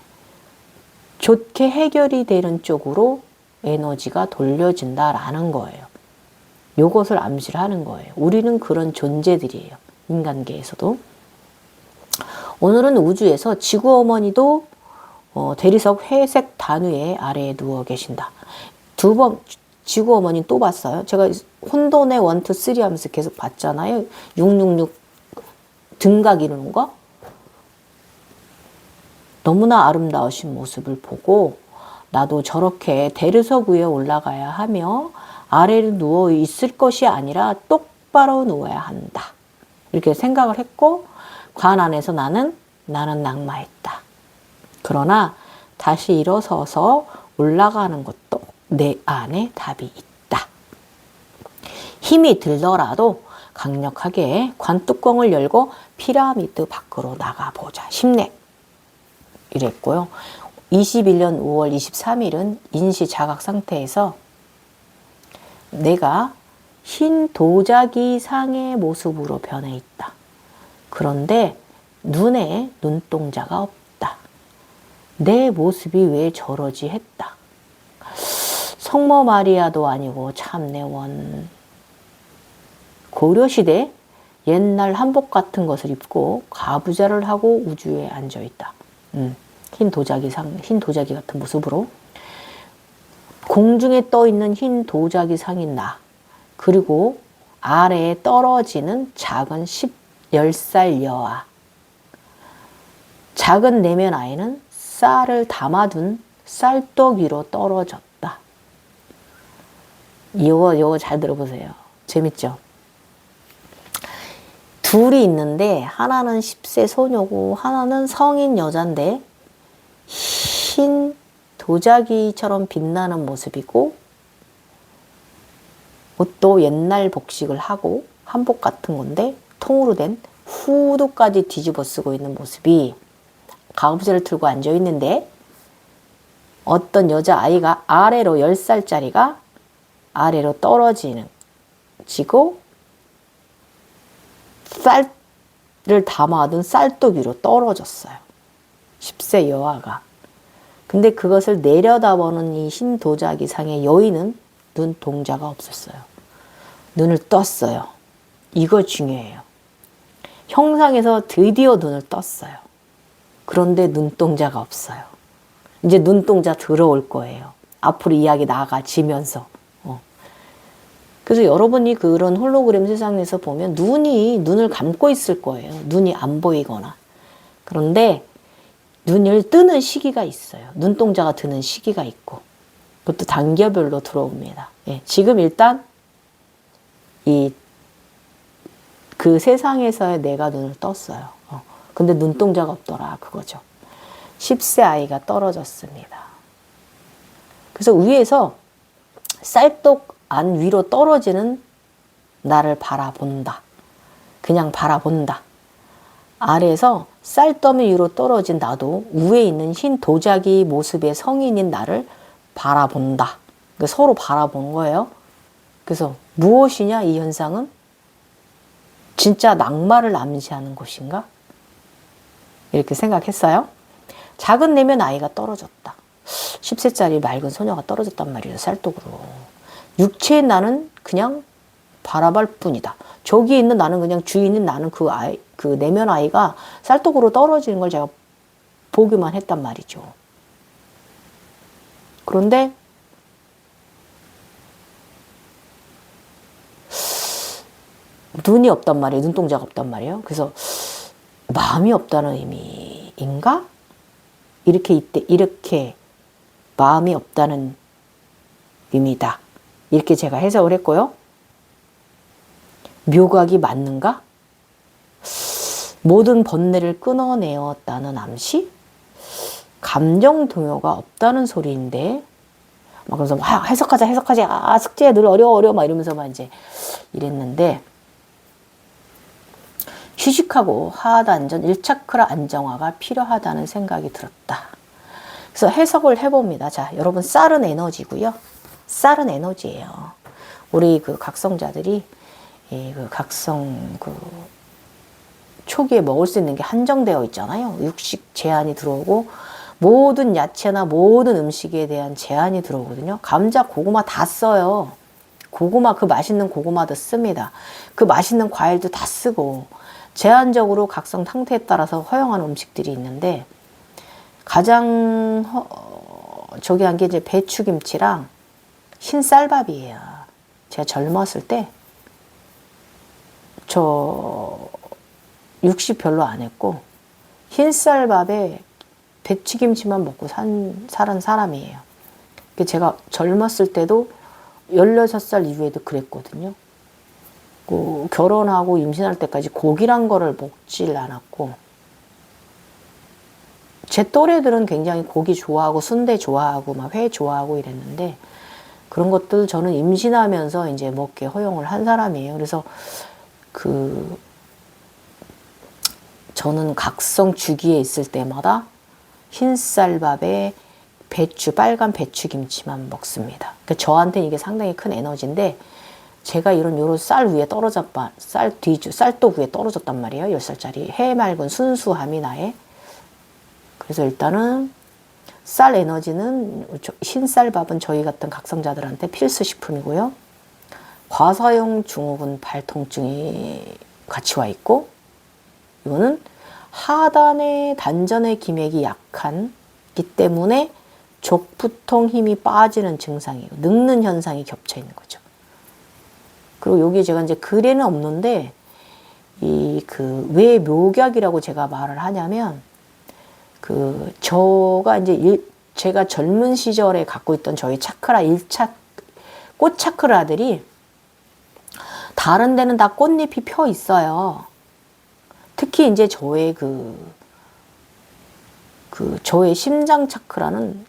좋게 해결이 되는 쪽으로 에너지가 돌려진다라는 거예요. 요것을 암시를 하는 거예요. 우리는 그런 존재들이에요. 인간계에서도. 오늘은 우주에서 지구 어머니도 대리석 회색 단위의 아래에 누워 계신다. 두 번 지구 어머니 또 봤어요. 제가 혼돈의 1, 2, 3 하면서 계속 봤잖아요. 666 등각 이루는 거. 너무나 아름다우신 모습을 보고 나도 저렇게 대리석 위에 올라가야 하며 아래로 누워 있을 것이 아니라 똑바로 누워야 한다. 이렇게 생각을 했고 관 안에서 나는 낙마했다. 그러나 다시 일어서서 올라가는 것도 내 안에 답이 있다. 힘이 들더라도 강력하게 관뚜껑을 열고 피라미드 밖으로 나가보자. 힘내. 이랬고요. 21년 5월 23일은 인시자각 상태에서 내가 흰 도자기 상의 모습으로 변해 있다. 그런데 눈에 눈동자가 없다. 내 모습이 왜 저러지 했다. 성모 마리아도 아니고 참내원. 고려시대 옛날 한복 같은 것을 입고 가부좌를 하고 우주에 앉아있다. 흰 도자기 같은 모습으로 공중에 떠있는 흰 도자기 상인 나, 그리고 아래에 떨어지는 작은 10살 여아. 작은 내면 아이는 쌀을 담아둔 쌀떡 위로 떨어졌다. 이거 잘 들어보세요. 재밌죠? 둘이 있는데 하나는 10세 소녀고 하나는 성인 여잔데 흰 도자기처럼 빛나는 모습이고 옷도 옛날 복식을 하고 한복 같은 건데 통으로 된 후드까지 뒤집어 쓰고 있는 모습이 가부좌를 들고 앉아 있는데 어떤 여자아이가 아래로 10살짜리가 아래로 지고 쌀을 담아둔 쌀떡 위로 떨어졌어요. 10세 여아가. 근데 그것을 내려다보는 이 흰 도자기 상의 여인은 눈동자가 없었어요. 눈을 떴어요. 이거 중요해요. 형상에서 드디어 눈을 떴어요. 그런데 눈동자가 없어요. 이제 눈동자 들어올 거예요. 앞으로 이야기 나아가지면서. 그래서 여러분이 그런 홀로그램 세상에서 보면 눈을 감고 있을 거예요. 눈이 안 보이거나. 그런데 눈을 뜨는 시기가 있어요. 눈동자가 드는 시기가 있고 그것도 단계별로 들어옵니다. 예, 지금 일단 그 세상에서의 내가 눈을 떴어요. 근데 눈동자가 없더라 그거죠. 10세 아이가 떨어졌습니다. 그래서 위에서 쌀떡 안 위로 떨어지는 나를 바라본다. 그냥 바라본다. 아래에서 쌀더미 위로 떨어진 나도 위에 있는 흰 도자기 모습의 성인인 나를 바라본다. 그러니까 서로 바라보는 거예요. 그래서 무엇이냐 이 현상은? 진짜 낙마를 암시하는 것인가? 이렇게 생각했어요. 작은 내면 아이가 떨어졌다. 10세짜리 맑은 소녀가 떨어졌단 말이에요. 쌀떡으로. 육체의 나는 그냥 바라볼 뿐이다. 저기 있는 나는 그냥 주위 있는 나는 그 내면 아이가 쌀떡으로 떨어지는 걸 제가 보기만 했단 말이죠. 그런데 눈이 없단 말이에요. 눈동자가 없단 말이에요. 그래서 마음이 없다는 의미인가? 이렇게 마음이 없다는 의미다. 이렇게 제가 해석을 했고요. 묘각이 맞는가? 모든 번뇌를 끊어내었다는 암시? 감정 동요가 없다는 소리인데, 막 그래서 해석하자. 숙제 늘 어려워 막 이러면서만 이제 이랬는데, 휴식하고 하단전 1차크라 안정화가 필요하다는 생각이 들었다. 그래서 해석을 해봅니다. 자, 여러분 쌀은 에너지고요. 쌀은 에너지예요. 우리 그 각성자들이 그 각성 초기에 먹을 수 있는 게 한정되어 있잖아요. 육식 제한이 들어오고 모든 야채나 모든 음식에 대한 제한이 들어오거든요. 감자, 고구마 다 써요. 고구마, 그 맛있는 고구마도 씁니다. 그 맛있는 과일도 다 쓰고 제한적으로 각성 상태에 따라서 허용하는 음식들이 있는데 가장 저기 한 게 이제 배추김치랑 흰쌀밥이에요. 제가 젊었을 때 저 육식 별로 안 했고 흰쌀밥에 배추김치만 먹고 살은 사람이에요. 제가 젊었을 때도 16살 이후에도 그랬거든요. 결혼하고 임신할 때까지 고기란 거를 먹질 않았고 제 또래들은 굉장히 고기 좋아하고 순대 좋아하고 막 회 좋아하고 이랬는데 그런 것들 저는 임신하면서 이제 먹게 허용을 한 사람이에요. 그래서 저는 각성 주기에 있을 때마다 흰쌀밥에 빨간 배추김치만 먹습니다. 그러니까 저한테는 이게 상당히 큰 에너지인데 제가 요런 쌀 위에 쌀떡 위에 떨어졌단 말이에요. 10살짜리 해맑은 순수함이 나의. 그래서 일단은 쌀 에너지는 흰쌀밥은 저희 같은 각성자들한테 필수 식품이고요. 과사용 증후군 발통증이 같이 와 있고 이거는 하단의 단전의 기맥이 약한기 때문에 족부통 힘이 빠지는 증상이에요. 늙는 현상이 겹쳐 있는 거죠. 그리고 여기 제가 이제 글에는 없는데 왜 묘각이라고 제가 말을 하냐면 제가 젊은 시절에 갖고 있던 저희 차크라 1차 꽃 차크라들이 다른 데는 다 꽃잎이 펴 있어요. 특히 이제 저의 저의 심장 차크라는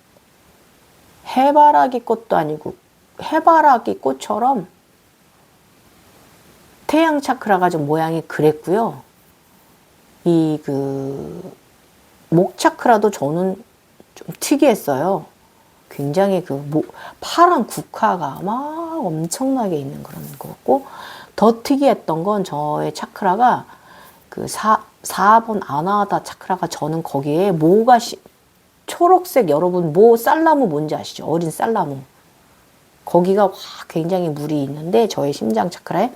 해바라기 꽃도 아니고 해바라기 꽃처럼 태양 차크라가 좀 모양이 그랬고요. 목 차크라도 저는 좀 특이했어요. 굉장히 파란 국화가 막 엄청나게 있는 그런 거였고, 더 특이했던 건 저의 차크라가 4번 아나하다 차크라가 저는 거기에 모가 초록색, 여러분 쌀나무 뭔지 아시죠? 어린 쌀나무. 거기가 굉장히 물이 있는데 저의 심장 차크라에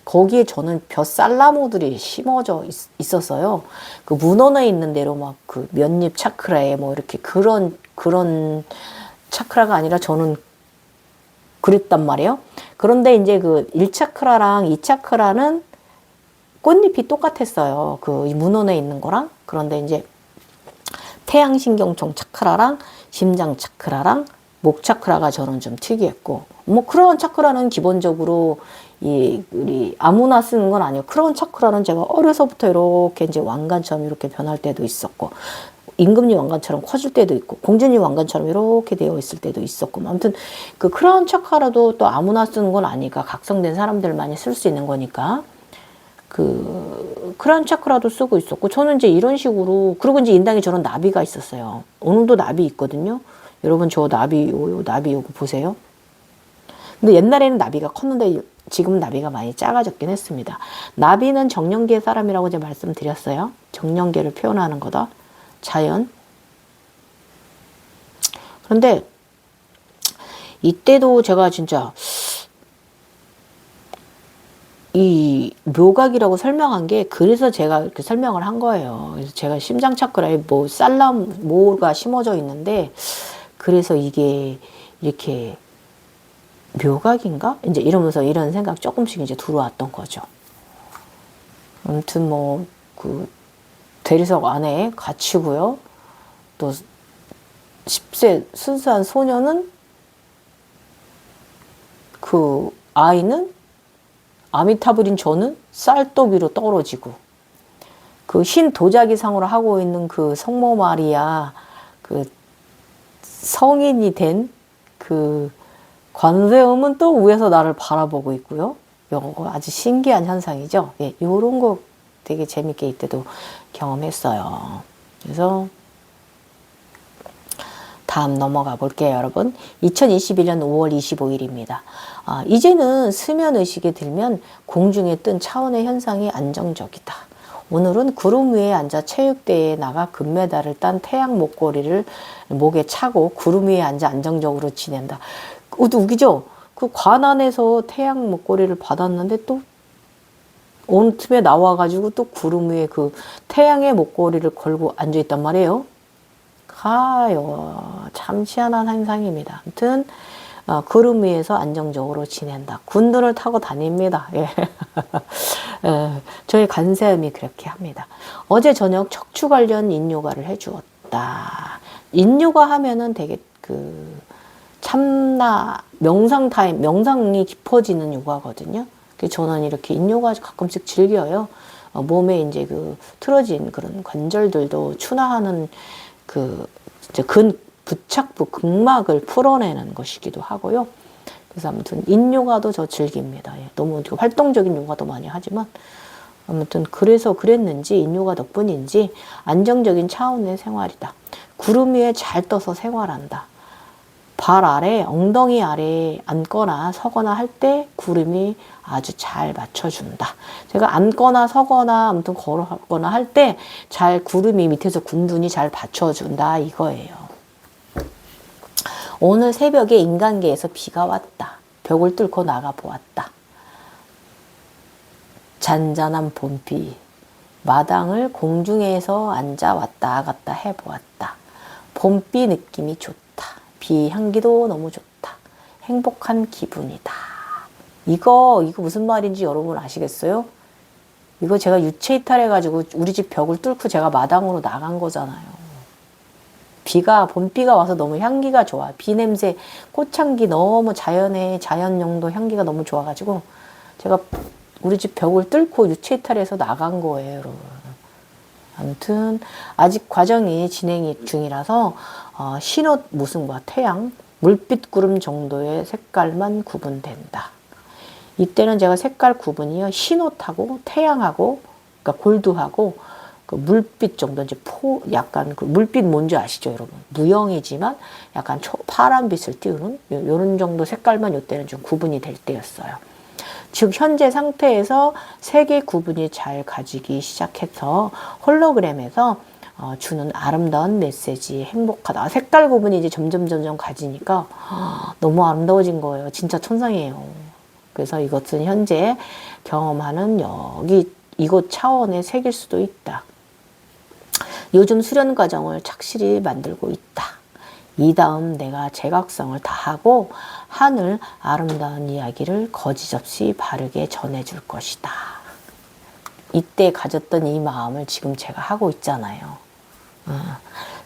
거기에 저는 벼쌀나무들이 심어져 있었어요. 문헌에 있는 대로 몇잎 차크라에 이렇게 그런 차크라가 아니라 저는 그랬단 말이에요. 그런데 이제 1차크라랑 2차크라는 꽃잎이 똑같았어요. 문헌에 있는 거랑. 그런데 이제 태양신경총 차크라랑 심장 차크라랑 목 차크라가 저는 좀 특이했고, 뭐 크라운 차크라는 기본적으로 우리 아무나 쓰는 건 아니에요. 크라운 차크라는 제가 어려서부터 이렇게 이제 왕관처럼 이렇게 변할 때도 있었고, 임금니 왕관처럼 커질 때도 있고, 공주님 왕관처럼 이렇게 되어 있을 때도 있었고, 아무튼 그 크라운 차크라도 또 아무나 쓰는 건 아니까, 각성된 사람들만이 쓸 수 있는 거니까 그 크라운 차크라도 쓰고 있었고, 저는 이제 이런 식으로, 그리고 이제 인당에 저런 나비가 있었어요. 오늘도 나비 있거든요. 여러분 저 나비, 나비 요거 보세요. 근데 옛날에는 나비가 컸는데 지금은 나비가 많이 작아졌긴 했습니다. 나비는 정령계의 사람이라고 제가 말씀드렸어요. 정령계를 표현하는 거다. 자연. 그런데 이때도 제가 진짜 이 묘각이라고 설명한 게, 그래서 제가 이렇게 설명을 한 거예요. 그래서 제가 심장 차크라에 뭐 뭐가 심어져 있는데, 그래서 이게 이렇게 묘각인가? 이제 이러면서 이런 생각 조금씩 이제 들어왔던 거죠. 아무튼 뭐 그 대리석 안에 갇히고요. 또 10세 순수한 소녀는, 그 아이는, 아미타불인 저는 쌀떡 위로 떨어지고, 그 흰 도자기상으로 하고 있는 그 성모 마리아, 그 성인이 된 그 관세음은 또 위에서 나를 바라보고 있고요. 요거 아주 신기한 현상이죠. 예, 요런 거 되게 재밌게 이때도 경험했어요. 그래서 다음 넘어가 볼게요, 여러분. 2021년 5월 25일입니다. 이제는 수면의식에 들면 공중에 뜬 차원의 현상이 안정적이다. 오늘은 구름 위에 앉아 체육대회에 나가 금메달을 딴 태양 목걸이를 목에 차고 구름 위에 앉아 안정적으로 지낸다. 웃기죠? 그 관 안에서 태양 목걸이를 받았는데 또 어느 틈에 나와가지고 또 구름 위에 그 태양의 목걸이를 걸고 앉아있단 말이에요. 참 희한한 현상입니다. 아무튼 구름 위에서 안정적으로 지낸다. 군도를 타고 다닙니다. 예. 저희 간세음이 그렇게 합니다. 어제 저녁 척추 관련 인요가를 해주었다. 인요가 하면은 되게 참나 명상 타임, 명상이 깊어지는 요가거든요. 그래서 저는 이렇게 인요가 가끔씩 즐겨요. 몸에 이제 틀어진 그런 관절들도 추나하는 이제 부착부 극막을 풀어내는 것이기도 하고요. 그래서 아무튼 인요가도 저 즐깁니다. 예, 너무 활동적인 요가도 많이 하지만, 아무튼 그래서 그랬는지 인요가 덕분인지 안정적인 차원의 생활이다. 구름 위에 잘 떠서 생활한다. 발 아래, 엉덩이 아래에 앉거나 서거나 할 때 구름이 아주 잘 맞춰준다. 제가 앉거나 서거나 아무튼 걸어거나 할 때 잘 구름이 밑에서 군둔이 잘 받쳐준다 이거예요. 오늘 새벽에 인간계에서 비가 왔다. 벽을 뚫고 나가 보았다. 잔잔한 봄비. 마당을 공중에서 앉아 왔다 갔다 해보았다. 봄비 느낌이 좋다. 비 향기도 너무 좋다. 행복한 기분이다. 이거 무슨 말인지 여러분 아시겠어요? 이거 제가 유체 이탈해가지고 우리 집 벽을 뚫고 제가 마당으로 나간 거잖아요. 봄비가 와서 너무 향기가 좋아. 비 냄새, 꽃향기 너무 자연용도 향기가 너무 좋아가지고 제가 우리 집 벽을 뚫고 유체 이탈해서 나간 거예요, 여러분. 아무튼 아직 과정이 진행 중이라서 흰옷 무승과 태양, 물빛 구름 정도의 색깔만 구분된다. 이때는 제가 색깔 구분이요, 흰옷하고 태양하고, 그러니까 골드하고 그 물빛 정도, 이제 약간 그 물빛 뭔지 아시죠, 여러분? 무형이지만 약간 파란빛을 띄우는 요런 정도 색깔만 이때는 좀 구분이 될 때였어요. 즉 현재 상태에서 색의 구분이 잘 가지기 시작해서 홀로그램에서 주는 아름다운 메시지, 행복하다. 색깔 구분이 이제 점점 가지니까 너무 아름다워진 거예요. 진짜 천상이에요. 그래서 이것은 현재 경험하는 이곳 차원의 색일 수도 있다. 요즘 수련 과정을 착실히 만들고 있다. 이 다음 내가 제각성을 다하고 하늘 아름다운 이야기를 거지없이 바르게 전해줄 것이다. 이때 가졌던 이 마음을 지금 제가 하고 있잖아요.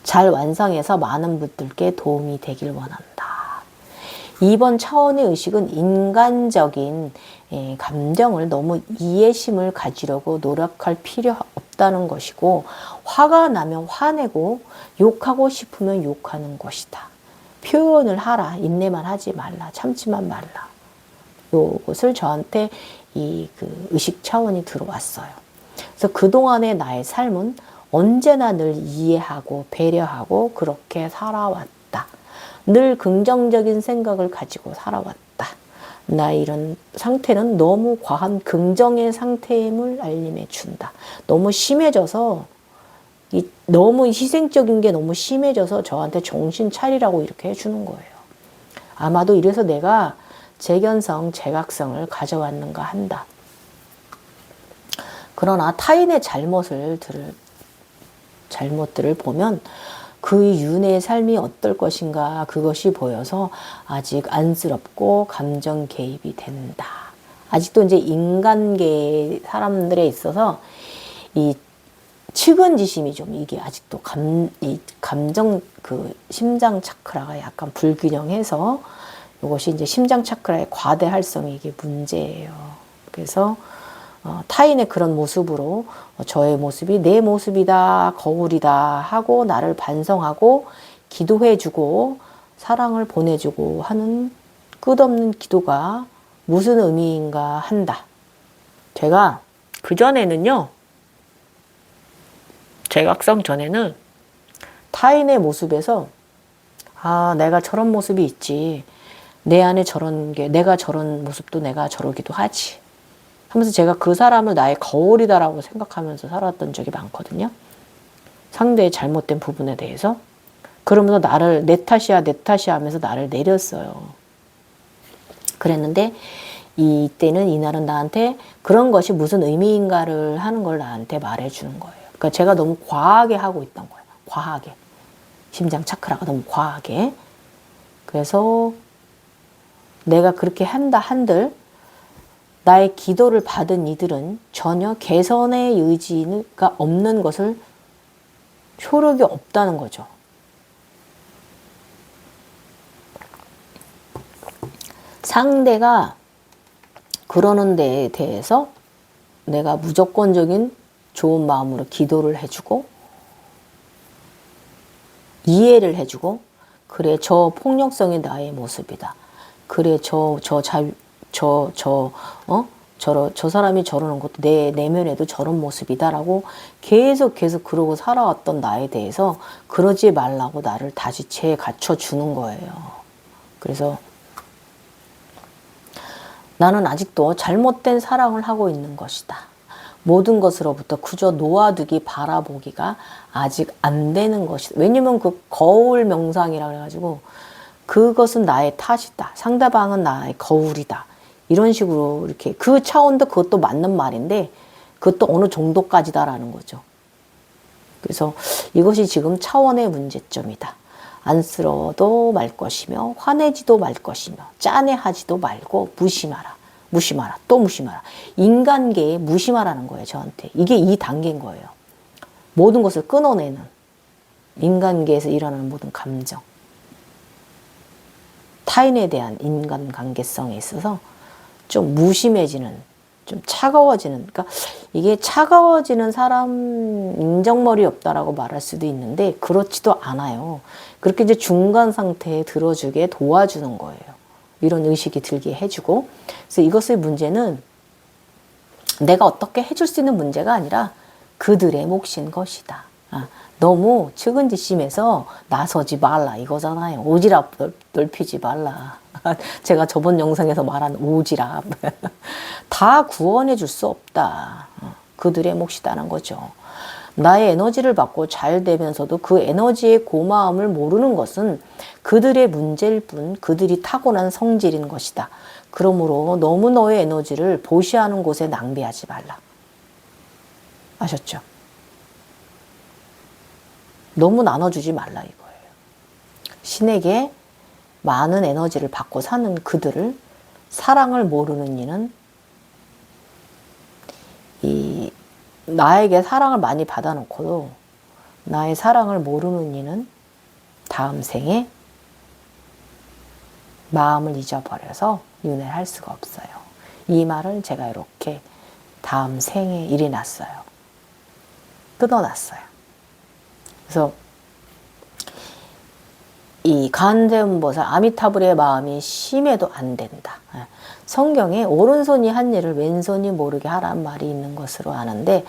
잘 완성해서 많은 분들께 도움이 되길 원한다. 2번 차원의 의식은 인간적인 감정을 너무 이해심을 가지려고 노력할 필요 없다는 것이고, 화가 나면 화내고 욕하고 싶으면 욕하는 것이다. 표현을 하라. 인내만 하지 말라. 참지만 말라. 요것을 저한테 그 의식 차원이 들어왔어요. 그래서 그동안의 나의 삶은 언제나 늘 이해하고 배려하고 그렇게 살아왔다. 늘 긍정적인 생각을 가지고 살아왔다. 나 이런 상태는 너무 과한 긍정의 상태임을 알림해 준다. 너무 심해져서 너무 희생적인 게 너무 심해져서 저한테 정신 차리라고 이렇게 해주는 거예요. 아마도 이래서 내가 재견성, 재각성을 가져왔는가 한다. 그러나 타인의 잘못들을 보면 그 윤회의 삶이 어떨 것인가 그것이 보여서 아직 안쓰럽고 감정 개입이 된다. 아직도 이제 인간계 사람들에 있어서 이 측은지심이 좀 이게 아직도 이 감정 그 심장 차크라가 약간 불균형해서 이것이 이제 심장 차크라의 과대 활성이 이게 문제예요. 그래서 타인의 그런 모습으로 저의 모습이 내 모습이다, 거울이다 하고 나를 반성하고 기도해주고 사랑을 보내주고 하는 끝없는 기도가 무슨 의미인가 한다. 제가 그전에는요, 재각성 전에는 타인의 모습에서 내가 저런 모습이 있지. 내 안에 저런 게, 내가 저런 모습도 내가 저러기도 하지. 하면서 제가 그 사람을 나의 거울이다라고 생각하면서 살았던 적이 많거든요. 상대의 잘못된 부분에 대해서. 그러면서 나를 내 탓이야 하면서 나를 내렸어요. 그랬는데 이때는 이날은 나한테 그런 것이 무슨 의미인가를 하는 걸 나한테 말해주는 거예요. 그러니까 제가 너무 과하게 하고 있던 거예요. 과하게. 심장 차크라가 너무 과하게. 그래서 내가 그렇게 한다 한들 나의 기도를 받은 이들은 전혀 개선의 의지가 없는 것을 효력이 없다는 거죠. 상대가 그러는 데에 대해서 내가 무조건적인 좋은 마음으로 기도를 해주고 이해를 해주고 그래 저 폭력성이 나의 모습이다. 그래 저 사람이 저러는 것도 내 내면에도 저런 모습이다라고 계속 그러고 살아왔던 나에 대해서 그러지 말라고 나를 다시 갖춰주는 거예요. 그래서 나는 아직도 잘못된 사랑을 하고 있는 것이다. 모든 것으로부터 그저 놓아두기 바라보기가 아직 안 되는 것이다. 왜냐면 그 거울 명상이라 그래가지고 그것은 나의 탓이다. 상대방은 나의 거울이다. 이런 식으로 이렇게 그 차원도 그것도 맞는 말인데 그것도 어느 정도까지다라는 거죠. 그래서 이것이 지금 차원의 문제점이다. 안쓰러워도 말 것이며 화내지도 말 것이며 짠해하지도 말고 무심하라. 또 무심하라. 인간계에 무심하라는 거예요. 저한테. 이게 2단계인 거예요. 모든 것을 끊어내는 인간계에서 일어나는 모든 감정. 타인에 대한 인간관계성에 있어서 좀 무심해지는, 좀 차가워지는, 그러니까 이게 차가워지는 사람 인정머리 없다라고 말할 수도 있는데 그렇지도 않아요. 그렇게 이제 중간 상태에 들어주게 도와주는 거예요. 이런 의식이 들게 해주고. 그래서 이것의 문제는 내가 어떻게 해줄 수 있는 문제가 아니라 그들의 몫인 것이다. 너무 측은지심에서 나서지 말라 이거잖아요. 오지랖 넓히지 말라. 제가 저번 영상에서 말한 오지랖. 다 구원해 줄 수 없다. 그들의 몫이다는 거죠. 나의 에너지를 받고 잘 되면서도 그 에너지의 고마움을 모르는 것은 그들의 문제일 뿐 그들이 타고난 성질인 것이다. 그러므로 너무 너의 에너지를 보시하는 곳에 낭비하지 말라. 아셨죠? 너무 나눠주지 말라 이거예요. 신에게 많은 에너지를 받고 사는 그들을 사랑을 모르는 이는 나에게 사랑을 많이 받아놓고도 나의 사랑을 모르는 이는 다음 생에 마음을 잊어버려서 윤회를 할 수가 없어요. 이 말을 제가 이렇게 다음 생에 일이 났어요. 끊어놨어요. 그래서 이 관세음보살 아미타불의 마음이 심해도 안 된다. 성경에 오른손이 한 일을 왼손이 모르게 하라는 말이 있는 것으로 아는데,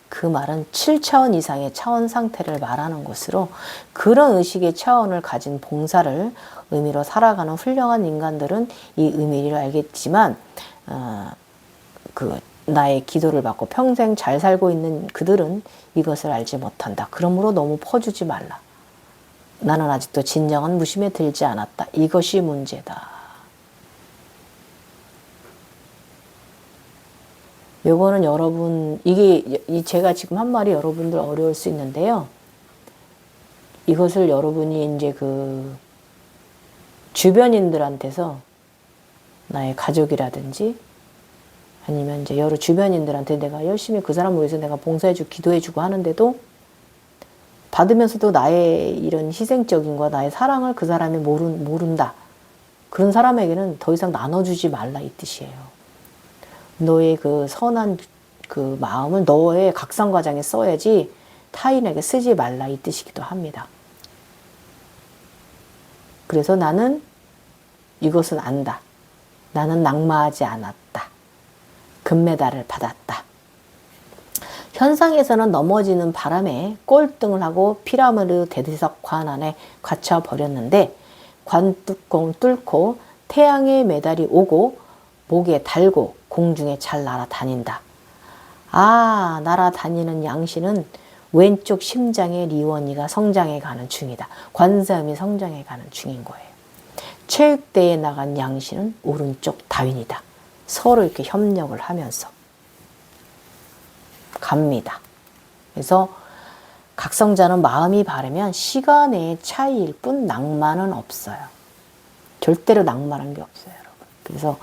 그 말은 7차원 이상의 차원 상태를 말하는 것으로, 그런 의식의 차원을 가진 봉사를 의미로 살아가는 훌륭한 인간들은 이 의미를 알겠지만, 나의 기도를 받고 평생 잘 살고 있는 그들은 이것을 알지 못한다. 그러므로 너무 퍼주지 말라. 나는 아직도 진정한 무심에 들지 않았다. 이것이 문제다. 요거는 여러분, 제가 지금 한 말이 여러분들 어려울 수 있는데요. 이것을 여러분이 이제 주변인들한테서, 나의 가족이라든지 아니면 이제 여러 주변인들한테 내가 열심히 그 사람을 위해서 내가 봉사해주고 기도해주고 하는데도 받으면서도 나의 이런 희생적인과 나의 사랑을 그 사람이 모른다. 그런 사람에게는 더 이상 나눠주지 말라, 이 뜻이에요. 너의 그 선한 그 마음을 너의 각성과정에 써야지 타인에게 쓰지 말라, 이 뜻이기도 합니다. 그래서 나는 이것은 안다. 나는 낙마하지 않았다. 금메달을 받았다. 현상에서는 넘어지는 바람에 꼴등을 하고 피라미드 대리석 관 안에 갇혀버렸는데, 관뚜껑 뚫고 태양의 메달이 오고 목에 달고 공중에 잘 날아다닌다. 아, 날아다니는 양신은 왼쪽 심장의 리원이가 성장해 가는 중이다. 관세음이 성장해 가는 중인 거예요. 체육대회에 나간 양신은 오른쪽 다윈이다. 서로 이렇게 협력을 하면서 갑니다. 그래서 각성자는 마음이 바르면 시간의 차이일 뿐 낭만은 없어요. 절대로 낭만한 게 없어요, 여러분. 그래서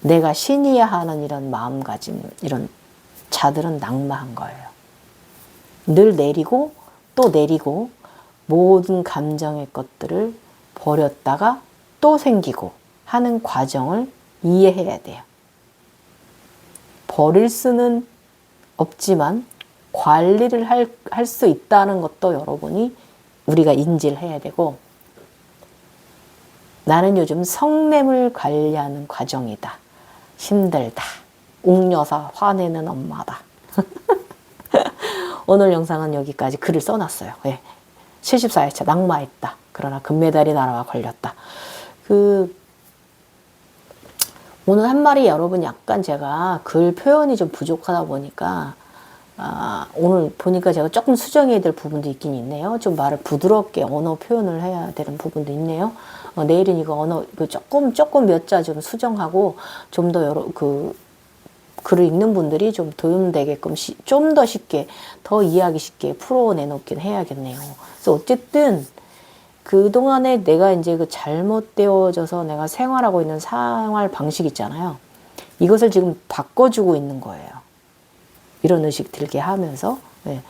내가 신이야 하는 이런 마음가짐, 이런 자들은 낭만한 거예요. 늘 내리고 또 내리고 모든 감정의 것들을 버렸다가 또 생기고 하는 과정을 이해해야 돼요. 버릴 수는 없지만 관리를 할 수 있다는 것도 여러분이 우리가 인지를 해야 되고, 나는 요즘 성냄을 관리하는 과정이다. 힘들다. 옥녀사 화내는 엄마다. 오늘 영상은 여기까지 글을 써놨어요. 예. 74회차 낙마했다. 그러나 금메달이 나라와 걸렸다. 오늘 한 말이 여러분 약간 제가 글 표현이 좀 부족하다 보니까 오늘 보니까 제가 조금 수정해야 될 부분도 있긴 있네요. 좀 말을 부드럽게 언어 표현을 해야 되는 부분도 있네요. 내일은 이거 언어 조금 몇 자 좀 수정하고 좀 더 글을 읽는 분들이 좀 도움되게끔 좀 더 쉽게, 더 이해하기 쉽게 풀어내놓긴 해야겠네요. 그래서 어쨌든 그동안에 내가 이제 잘못되어져서 내가 생활하고 있는 생활 방식 있잖아요. 이것을 지금 바꿔주고 있는 거예요. 이런 의식 들게 하면서. 네.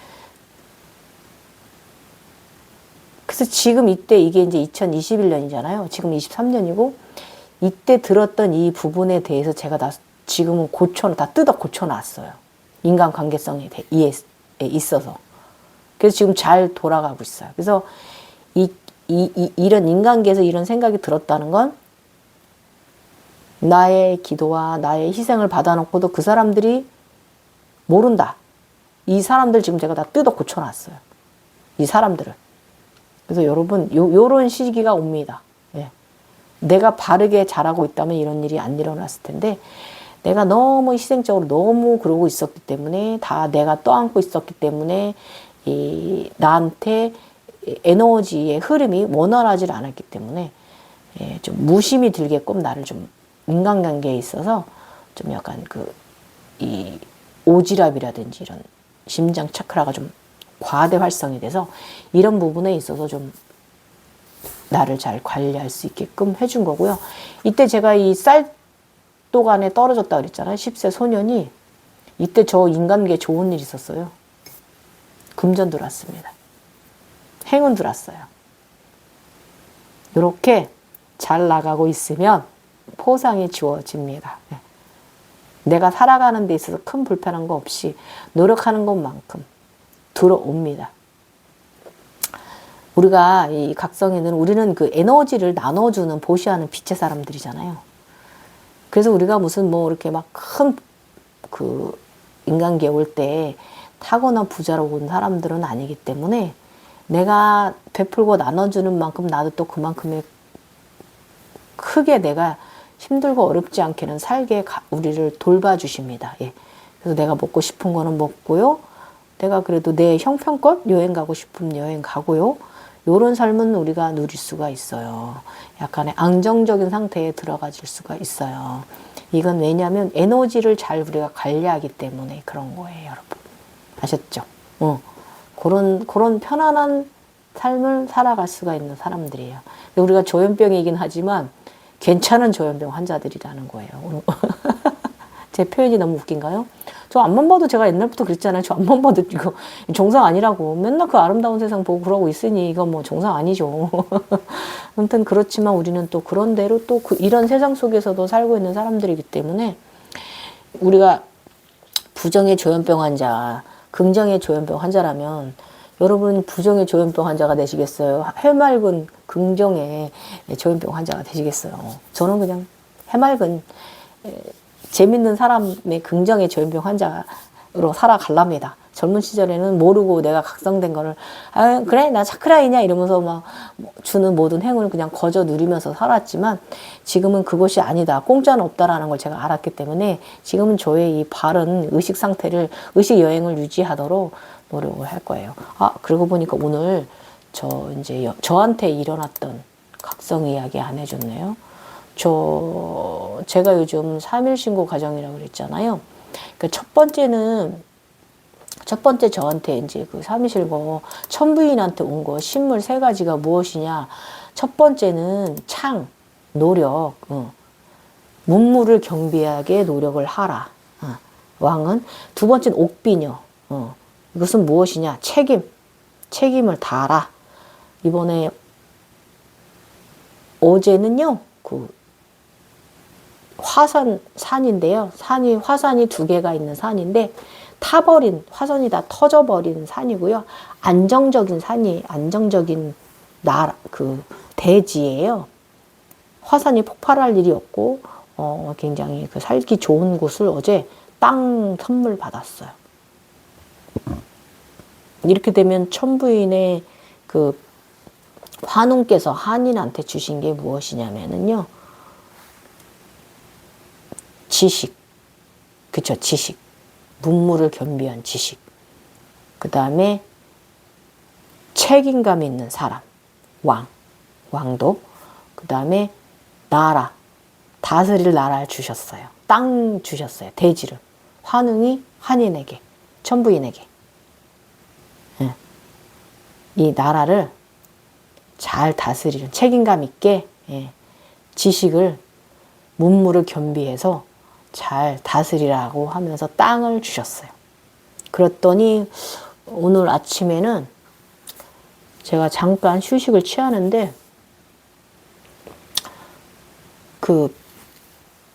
그래서 지금 이때 이게 이제 2021년이잖아요. 지금 23년이고, 이때 들었던 이 부분에 대해서 제가 지금은 다 뜯어 고쳐놨어요. 인간관계성에 있어서. 그래서 지금 잘 돌아가고 있어요. 그래서 이런 인간계에서 이런 생각이 들었다는 건 나의 기도와 나의 희생을 받아놓고도 그 사람들이 모른다. 이 사람들 지금 제가 다 뜯어 고쳐놨어요. 이 사람들을. 그래서 여러분 요런 시기가 옵니다. 예. 내가 바르게 잘하고 있다면 이런 일이 안 일어났을 텐데, 내가 너무 희생적으로 너무 그러고 있었기 때문에, 다 내가 떠안고 있었기 때문에 나한테 에너지의 흐름이 원활하지 않았기 때문에 좀 무심이 들게끔 나를 좀 인간관계에 있어서 좀 약간 이 오지랖이라든지 이런 심장 차크라가 좀 과대 활성이 돼서 이런 부분에 있어서 좀 나를 잘 관리할 수 있게끔 해준 거고요. 이때 제가 이 쌀도간에 떨어졌다 그랬잖아요. 10세 소년이. 이때 저 인간계에 좋은 일이 있었어요. 금전 들어왔습니다. 행운 들어왔어요. 이렇게 잘 나가고 있으면 포상이 주어집니다. 내가 살아가는 데 있어서 큰 불편한 거 없이 노력하는 것만큼 들어옵니다. 우리가 이 각성에는 우리는 그 에너지를 나눠주는 보시하는 빛의 사람들이잖아요. 그래서 우리가 무슨 뭐 이렇게 막 큰 그 인간계에 올 때 타고난 부자로 온 사람들은 아니기 때문에 내가 베풀고 나눠주는 만큼 나도 또 그만큼의 크게 내가 힘들고 어렵지 않게는 살게 우리를 돌봐주십니다. 예. 그래서 내가 먹고 싶은 거는 먹고요. 내가 그래도 내 형편껏 여행 가고 싶으면 여행 가고요. 요런 삶은 우리가 누릴 수가 있어요. 약간의 안정적인 상태에 들어가질 수가 있어요. 이건 왜냐하면 에너지를 잘 우리가 관리하기 때문에 그런 거예요, 여러분. 아셨죠? 그런 편안한 삶을 살아갈 수가 있는 사람들이에요. 우리가 조현병이긴 하지만 괜찮은 조현병 환자들이라는 거예요. 제 표현이 너무 웃긴가요? 저 앞만 봐도 제가 옛날부터 그랬잖아요. 저 앞만 봐도 이거 정상 아니라고. 맨날 그 아름다운 세상 보고 그러고 있으니 이건 뭐 정상 아니죠. 아무튼 그렇지만 우리는 또 그런 대로 또 이런 세상 속에서도 살고 있는 사람들이기 때문에 우리가 부정의 조현병 환자, 긍정의 조현병 환자라면 여러분 부정의 조현병 환자가 되시겠어요? 해맑은 긍정의 조현병 환자가 되시겠어요? 저는 그냥 해맑은 재밌는 사람의 긍정의 조현병 환자로 살아갈랍니다. 젊은 시절에는 모르고 내가 각성된 거를 그래 나 차크라이냐 이러면서 막 주는 모든 행운을 그냥 거저 누리면서 살았지만 지금은 그것이 아니다. 공짜는 없다라는 걸 제가 알았기 때문에 지금은 저의 이 바른 의식 상태를 의식 여행을 유지하도록 노력을 할 거예요. 그러고 보니까 오늘 저한테 일어났던 각성 이야기 안 해줬네요. 제가 요즘 3일 신고 과정이라고 그랬잖아요. 그러니까 첫 번째 저한테 이제 그 3일 신고 천부인한테 온 거 신물 3가지가 무엇이냐. 첫 번째는 노력, 문무를 경비하게 노력을 하라. 왕은. 두 번째는 옥비녀. 이것은 무엇이냐. 책임을 다하라. 이번에 어제는요, 산인데요. 화산이 2개가 있는 산인데, 화산이 다 터져버린 산이고요. 안정적인 대지예요. 화산이 폭발할 일이 없고, 굉장히 살기 좋은 곳을 어제 땅 선물 받았어요. 이렇게 되면 천부인의 환웅께서 한인한테 주신 게 무엇이냐면요. 지식. 그쵸, 지식. 문무를 겸비한 지식. 그 다음에 책임감 있는 사람. 왕도. 그 다음에 나라. 다스릴 나라를 주셨어요. 땅 주셨어요. 대지를. 환웅이 한인에게, 천부인에게. 이 나라를 잘 다스리는 책임감 있게 지식을 문무를 겸비해서 잘 다스리라고 하면서 땅을 주셨어요. 그랬더니 오늘 아침에는 제가 잠깐 휴식을 취하는데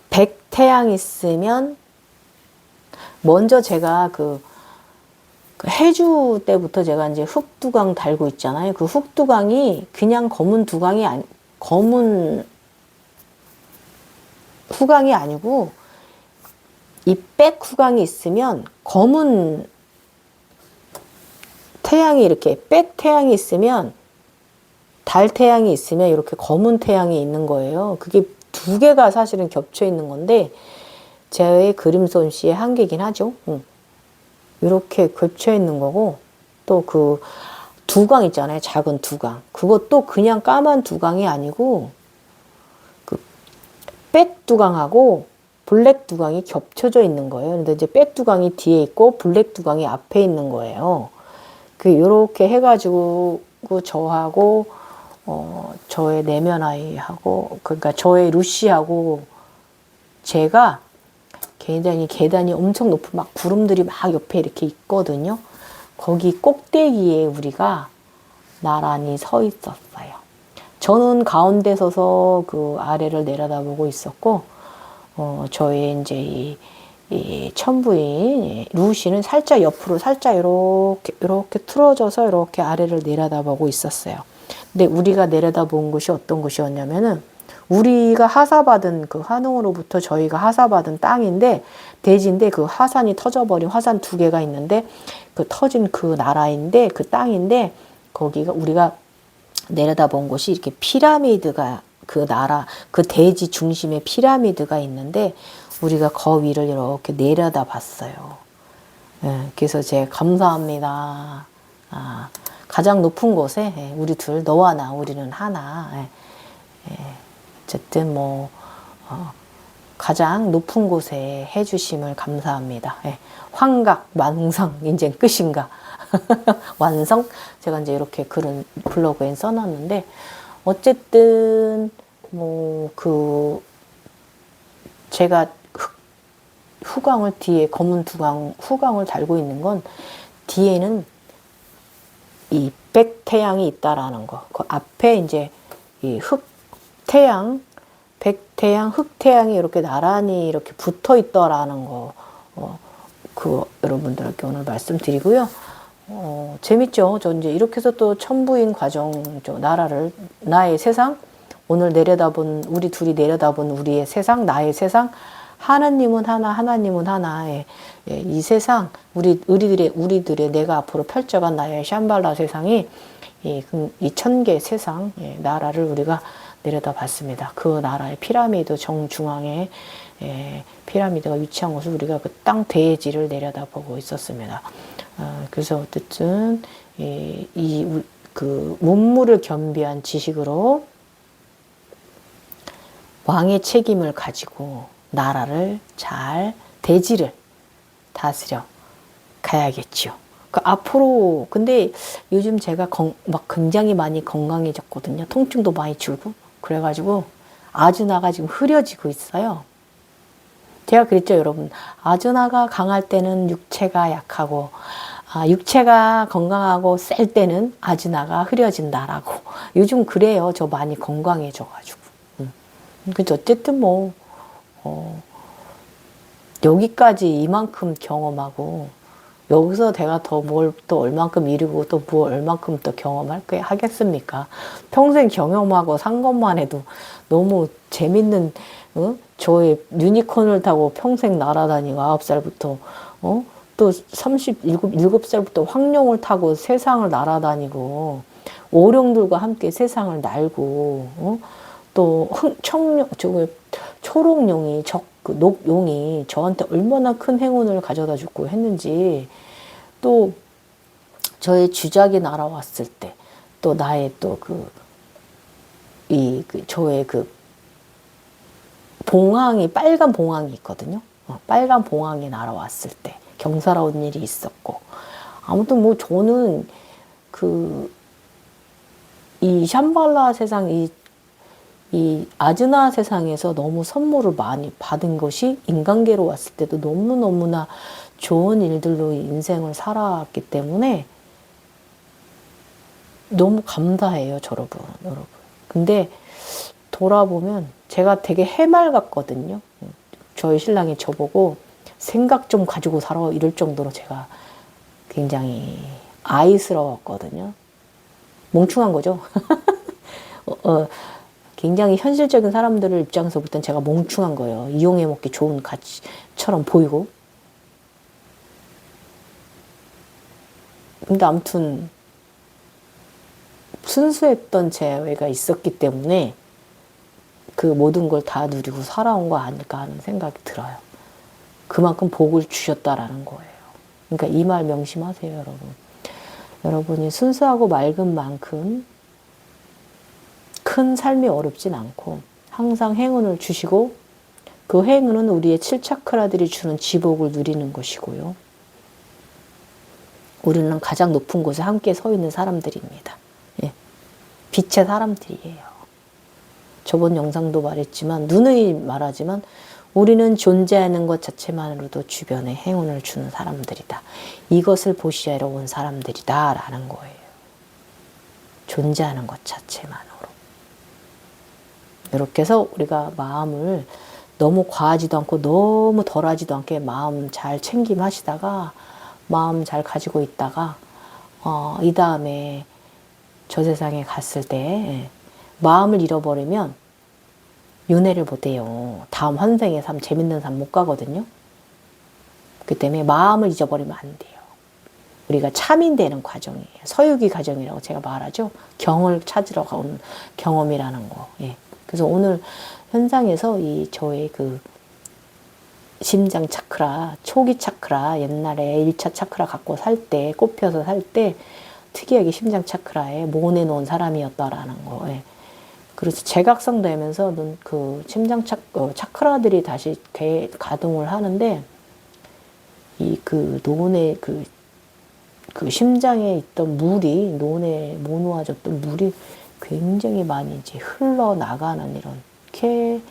백태양 있으면 먼저 제가 해주 때부터 제가 이제 흑두강 달고 있잖아요. 그 흑두강이 그냥 검은 후강이 아니고 이 백후강이 있으면 검은 태양이 이렇게 백태양이 있으면 달태양이 있으면 이렇게 검은 태양이 있는 거예요. 그게 2개가 사실은 겹쳐 있는 건데 제 그림 솜씨의 한계긴 하죠. 이렇게 겹쳐 있는 거고 또 두강 있잖아요. 작은 두강. 그것도 그냥 까만 두강이 아니고 백두강하고 블랙 두강이 겹쳐져 있는 거예요. 근데 이제 백 두강이 뒤에 있고 블랙 두강이 앞에 있는 거예요. 요렇게 해가지고 저하고 저의 내면 아이하고 그러니까 저의 루시하고 제가 계단이 엄청 높은 막 구름들이 막 옆에 이렇게 있거든요. 거기 꼭대기에 우리가 나란히 서 있었어요. 저는 가운데 서서 그 아래를 내려다보고 있었고, 저희 이제 이 천부인 루시는 살짝 옆으로 살짝 이렇게 틀어져서 이렇게 아래를 내려다보고 있었어요. 근데 우리가 내려다본 곳이 어떤 곳이었냐면은 우리가 하사받은 그 한웅으로부터 저희가 하사받은 땅인데 대지인데 그 화산이 터져버린 화산 두 개가 있는데 그 터진 그 나라인데 그 땅인데 거기가 우리가 내려다본 곳이 이렇게 피라미드가 그 나라 그 대지 중심에 피라미드가 있는데 우리가 그 위를 이렇게 내려다 봤어요. 예, 그래서 제가 감사합니다. 가장 높은 곳에 우리 둘 너와 나 우리는 하나. 어쨌든 뭐 가장 높은 곳에 해주심을 감사합니다. 환각 완성 이제 끝인가 완성 제가 이제 이렇게 글은 블로그에 써놨는데 어쨌든 뭐 그 제가 후광을 뒤에 검은 후광을 달고 있는 건 뒤에는 이 백태양이 있다라는 거. 그 앞에 이제 이 흑태양, 백태양, 흑태양이 이렇게 나란히 이렇게 붙어 있더라는 거. 그 여러분들께 오늘 말씀드리고요. 재밌죠? 저 이제 이렇게 해서 또 천부인 과정, 나라를, 나의 세상, 오늘 내려다본, 우리 둘이 내려다본 우리의 세상, 나의 세상, 하나님은 하나, 하나님은 하나. 이 세상, 우리들의 내가 앞으로 펼쳐간 나의 샴발라 세상이 이 천개 세상, 나라를 우리가 내려다 봤습니다. 그 나라의 피라미드 정중앙에 피라미드가 위치한 곳을 우리가 그 땅 대지를 내려다 보고 있었습니다. 그래서 어쨌든 그 문무를 겸비한 지식으로 왕의 책임을 가지고 나라를 잘 대지를 다스려 가야겠죠. 그 앞으로 근데 요즘 제가 막 굉장히 많이 건강해졌거든요. 통증도 많이 줄고 그래가지고 아주나가 지금 흐려지고 있어요. 제가 그랬죠, 여러분. 아주나가 강할 때는 육체가 약하고 육체가 건강하고 셀 때는 아주나가 흐려진다라고. 요즘 그래요. 저 많이 건강해져가지고. 그래서 어쨌든 뭐 여기까지 이만큼 경험하고 여기서 내가 더 뭘 또 얼만큼 이루고 또 뭘 얼만큼 또 경험할 게 하겠습니까? 평생 경험하고 산 것만 해도 너무 재밌는 저의 유니콘을 타고 평생 날아다니고 9살부터 또 37살부터 황룡을 타고 세상을 날아다니고 오룡들과 함께 세상을 날고 또 초록룡이 그 녹용이 저한테 얼마나 큰 행운을 가져다 주고 했는지 또 저의 주작이 날아왔을 때 또 나의 또 저의 그 봉황이 빨간 봉황이 있거든요. 빨간 봉황이 날아왔을 때 경사로운 일이 있었고 아무튼 뭐 저는 이 샴발라 세상 이 아즈나 세상에서 너무 선물을 많이 받은 것이 인간계로 왔을 때도 너무너무나 좋은 일들로 인생을 살아왔기 때문에 너무 감사해요, 여러분. 근데 돌아보면 제가 되게 해맑았거든요. 저희 신랑이 저보고 생각 좀 가지고 살아 이럴 정도로 제가 굉장히 아이스러웠거든요. 멍충한 거죠. 굉장히 현실적인 사람들을 입장에서 볼 땐 제가 멍충한 거예요. 이용해 먹기 좋은 가치처럼 보이고. 근데 아무튼 순수했던 제가 있었기 때문에 그 모든 걸 다 누리고 살아온 거 아닐까 하는 생각이 들어요. 그만큼 복을 주셨다라는 거예요. 그러니까 이 말 명심하세요, 여러분. 여러분이 순수하고 맑은 만큼 큰 삶이 어렵진 않고 항상 행운을 주시고 그 행운은 우리의 7차크라들이 주는 지복을 누리는 것이고요. 우리는 가장 높은 곳에 함께 서 있는 사람들입니다. 예. 빛의 사람들이에요. 저번 영상도 말했지만 누누이 말하지만 우리는 존재하는 것 자체만으로도 주변에 행운을 주는 사람들이다. 이것을 보시하러 온 사람들이다 라는 거예요. 존재하는 것 자체만으로. 이렇게 해서 우리가 마음을 너무 과하지도 않고 너무 덜하지도 않게 마음 잘 챙김하시다가 마음 잘 가지고 있다가 이 다음에 저 세상에 갔을 때 마음을 잃어버리면 윤회를 못 해요. 다음 환생의 삶, 재밌는 삶 못 가거든요. 그 때문에 마음을 잊어버리면 안 돼요. 우리가 참인되는 과정이에요. 서유기 과정이라고 제가 말하죠. 경을 찾으러 가는 경험이라는 거. 예. 그래서 오늘 현상에서 이 저의 그 심장 차크라, 초기 차크라, 옛날에 1차 차크라 갖고 살 때, 꼽혀서 살 때, 특이하게 심장 차크라에 모내놓은 사람이었다라는 거. 예. 그래서 재각성 되면서 그 심장 차크라들이 다시 가동을 하는데, 이 그 논의 그 심장에 있던 물이, 논에 모아졌던 물이 굉장히 많이 이제 흘러나가는 이렇게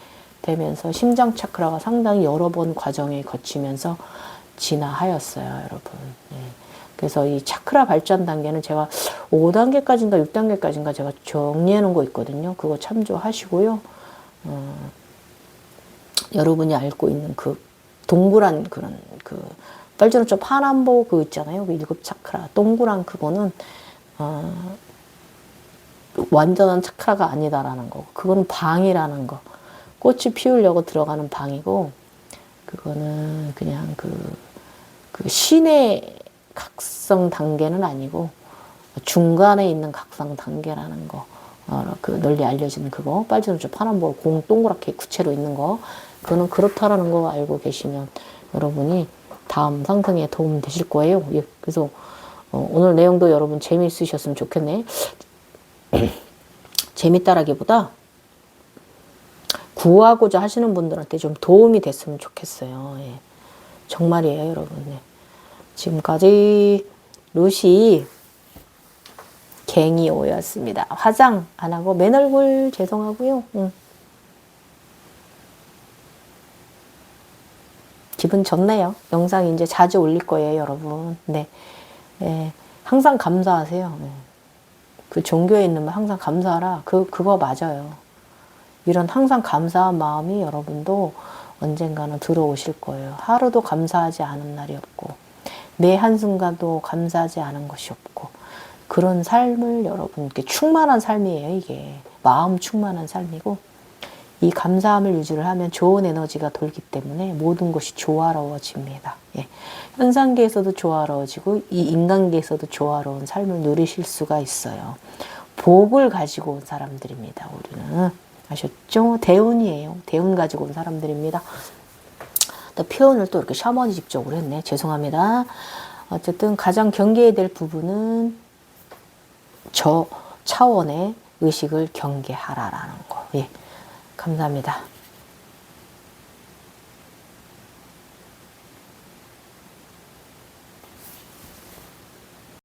되면서 심장 차크라가 상당히 여러 번 과정에 거치면서 진화하였어요, 여러분. 네. 그래서 이 차크라 발전 단계는 제가 5단계까지인가 6단계까지인가 제가 정리해 놓은 거 있거든요. 그거 참조하시고요. 여러분이 알고 있는 그 동그란 그런 그 빨주노초 파남보 그 있잖아요. 그 1급 차크라. 동그란 그거는 완전한 차크라가 아니다라는 거. 그거는 방이라는 거. 꽃이 피우려고 들어가는 방이고, 그거는 그냥 그 신의 각성 단계는 아니고 중간에 있는 각성 단계라는 거. 그 널리 알려지는 그거. 빨주노초 파남보 공 동그랗게 구체로 있는 거. 그거는 그렇다라는 거 알고 계시면 여러분이 다음 상승에 도움 되실 거예요. 예, 그래서 오늘 내용도 여러분 재미있으셨으면 좋겠네. 재밌다라기보다 구하고자 하시는 분들한테 좀 도움이 됐으면 좋겠어요. 예. 정말이에요, 여러분. 네. 지금까지 루시 갱이오였습니다. 화장 안 하고 맨 얼굴 죄송하고요. 기분 좋네요. 영상 이제 자주 올릴 거예요, 여러분. 네. 네. 항상 감사하세요. 네. 그 종교에 있는 말 항상 감사하라. 그거 맞아요. 이런 항상 감사한 마음이 여러분도 언젠가는 들어오실 거예요. 하루도 감사하지 않은 날이 없고, 매 한순간도 감사하지 않은 것이 없고, 그런 삶을 여러분께 충만한 삶이에요, 이게. 마음 충만한 삶이고, 이 감사함을 유지를 하면 좋은 에너지가 돌기 때문에 모든 것이 조화로워집니다. 예. 현상계에서도 조화로워지고 이 인간계에서도 조화로운 삶을 누리실 수가 있어요. 복을 가지고 온 사람들입니다. 우리는. 아셨죠? 대운이에요. 대운 가지고 온 사람들입니다. 또 표현을 또 이렇게 샤머니즘적으로 했네. 죄송합니다. 어쨌든 가장 경계해야 될 부분은 저 차원의 의식을 경계하라라는 거. 예. 감사합니다.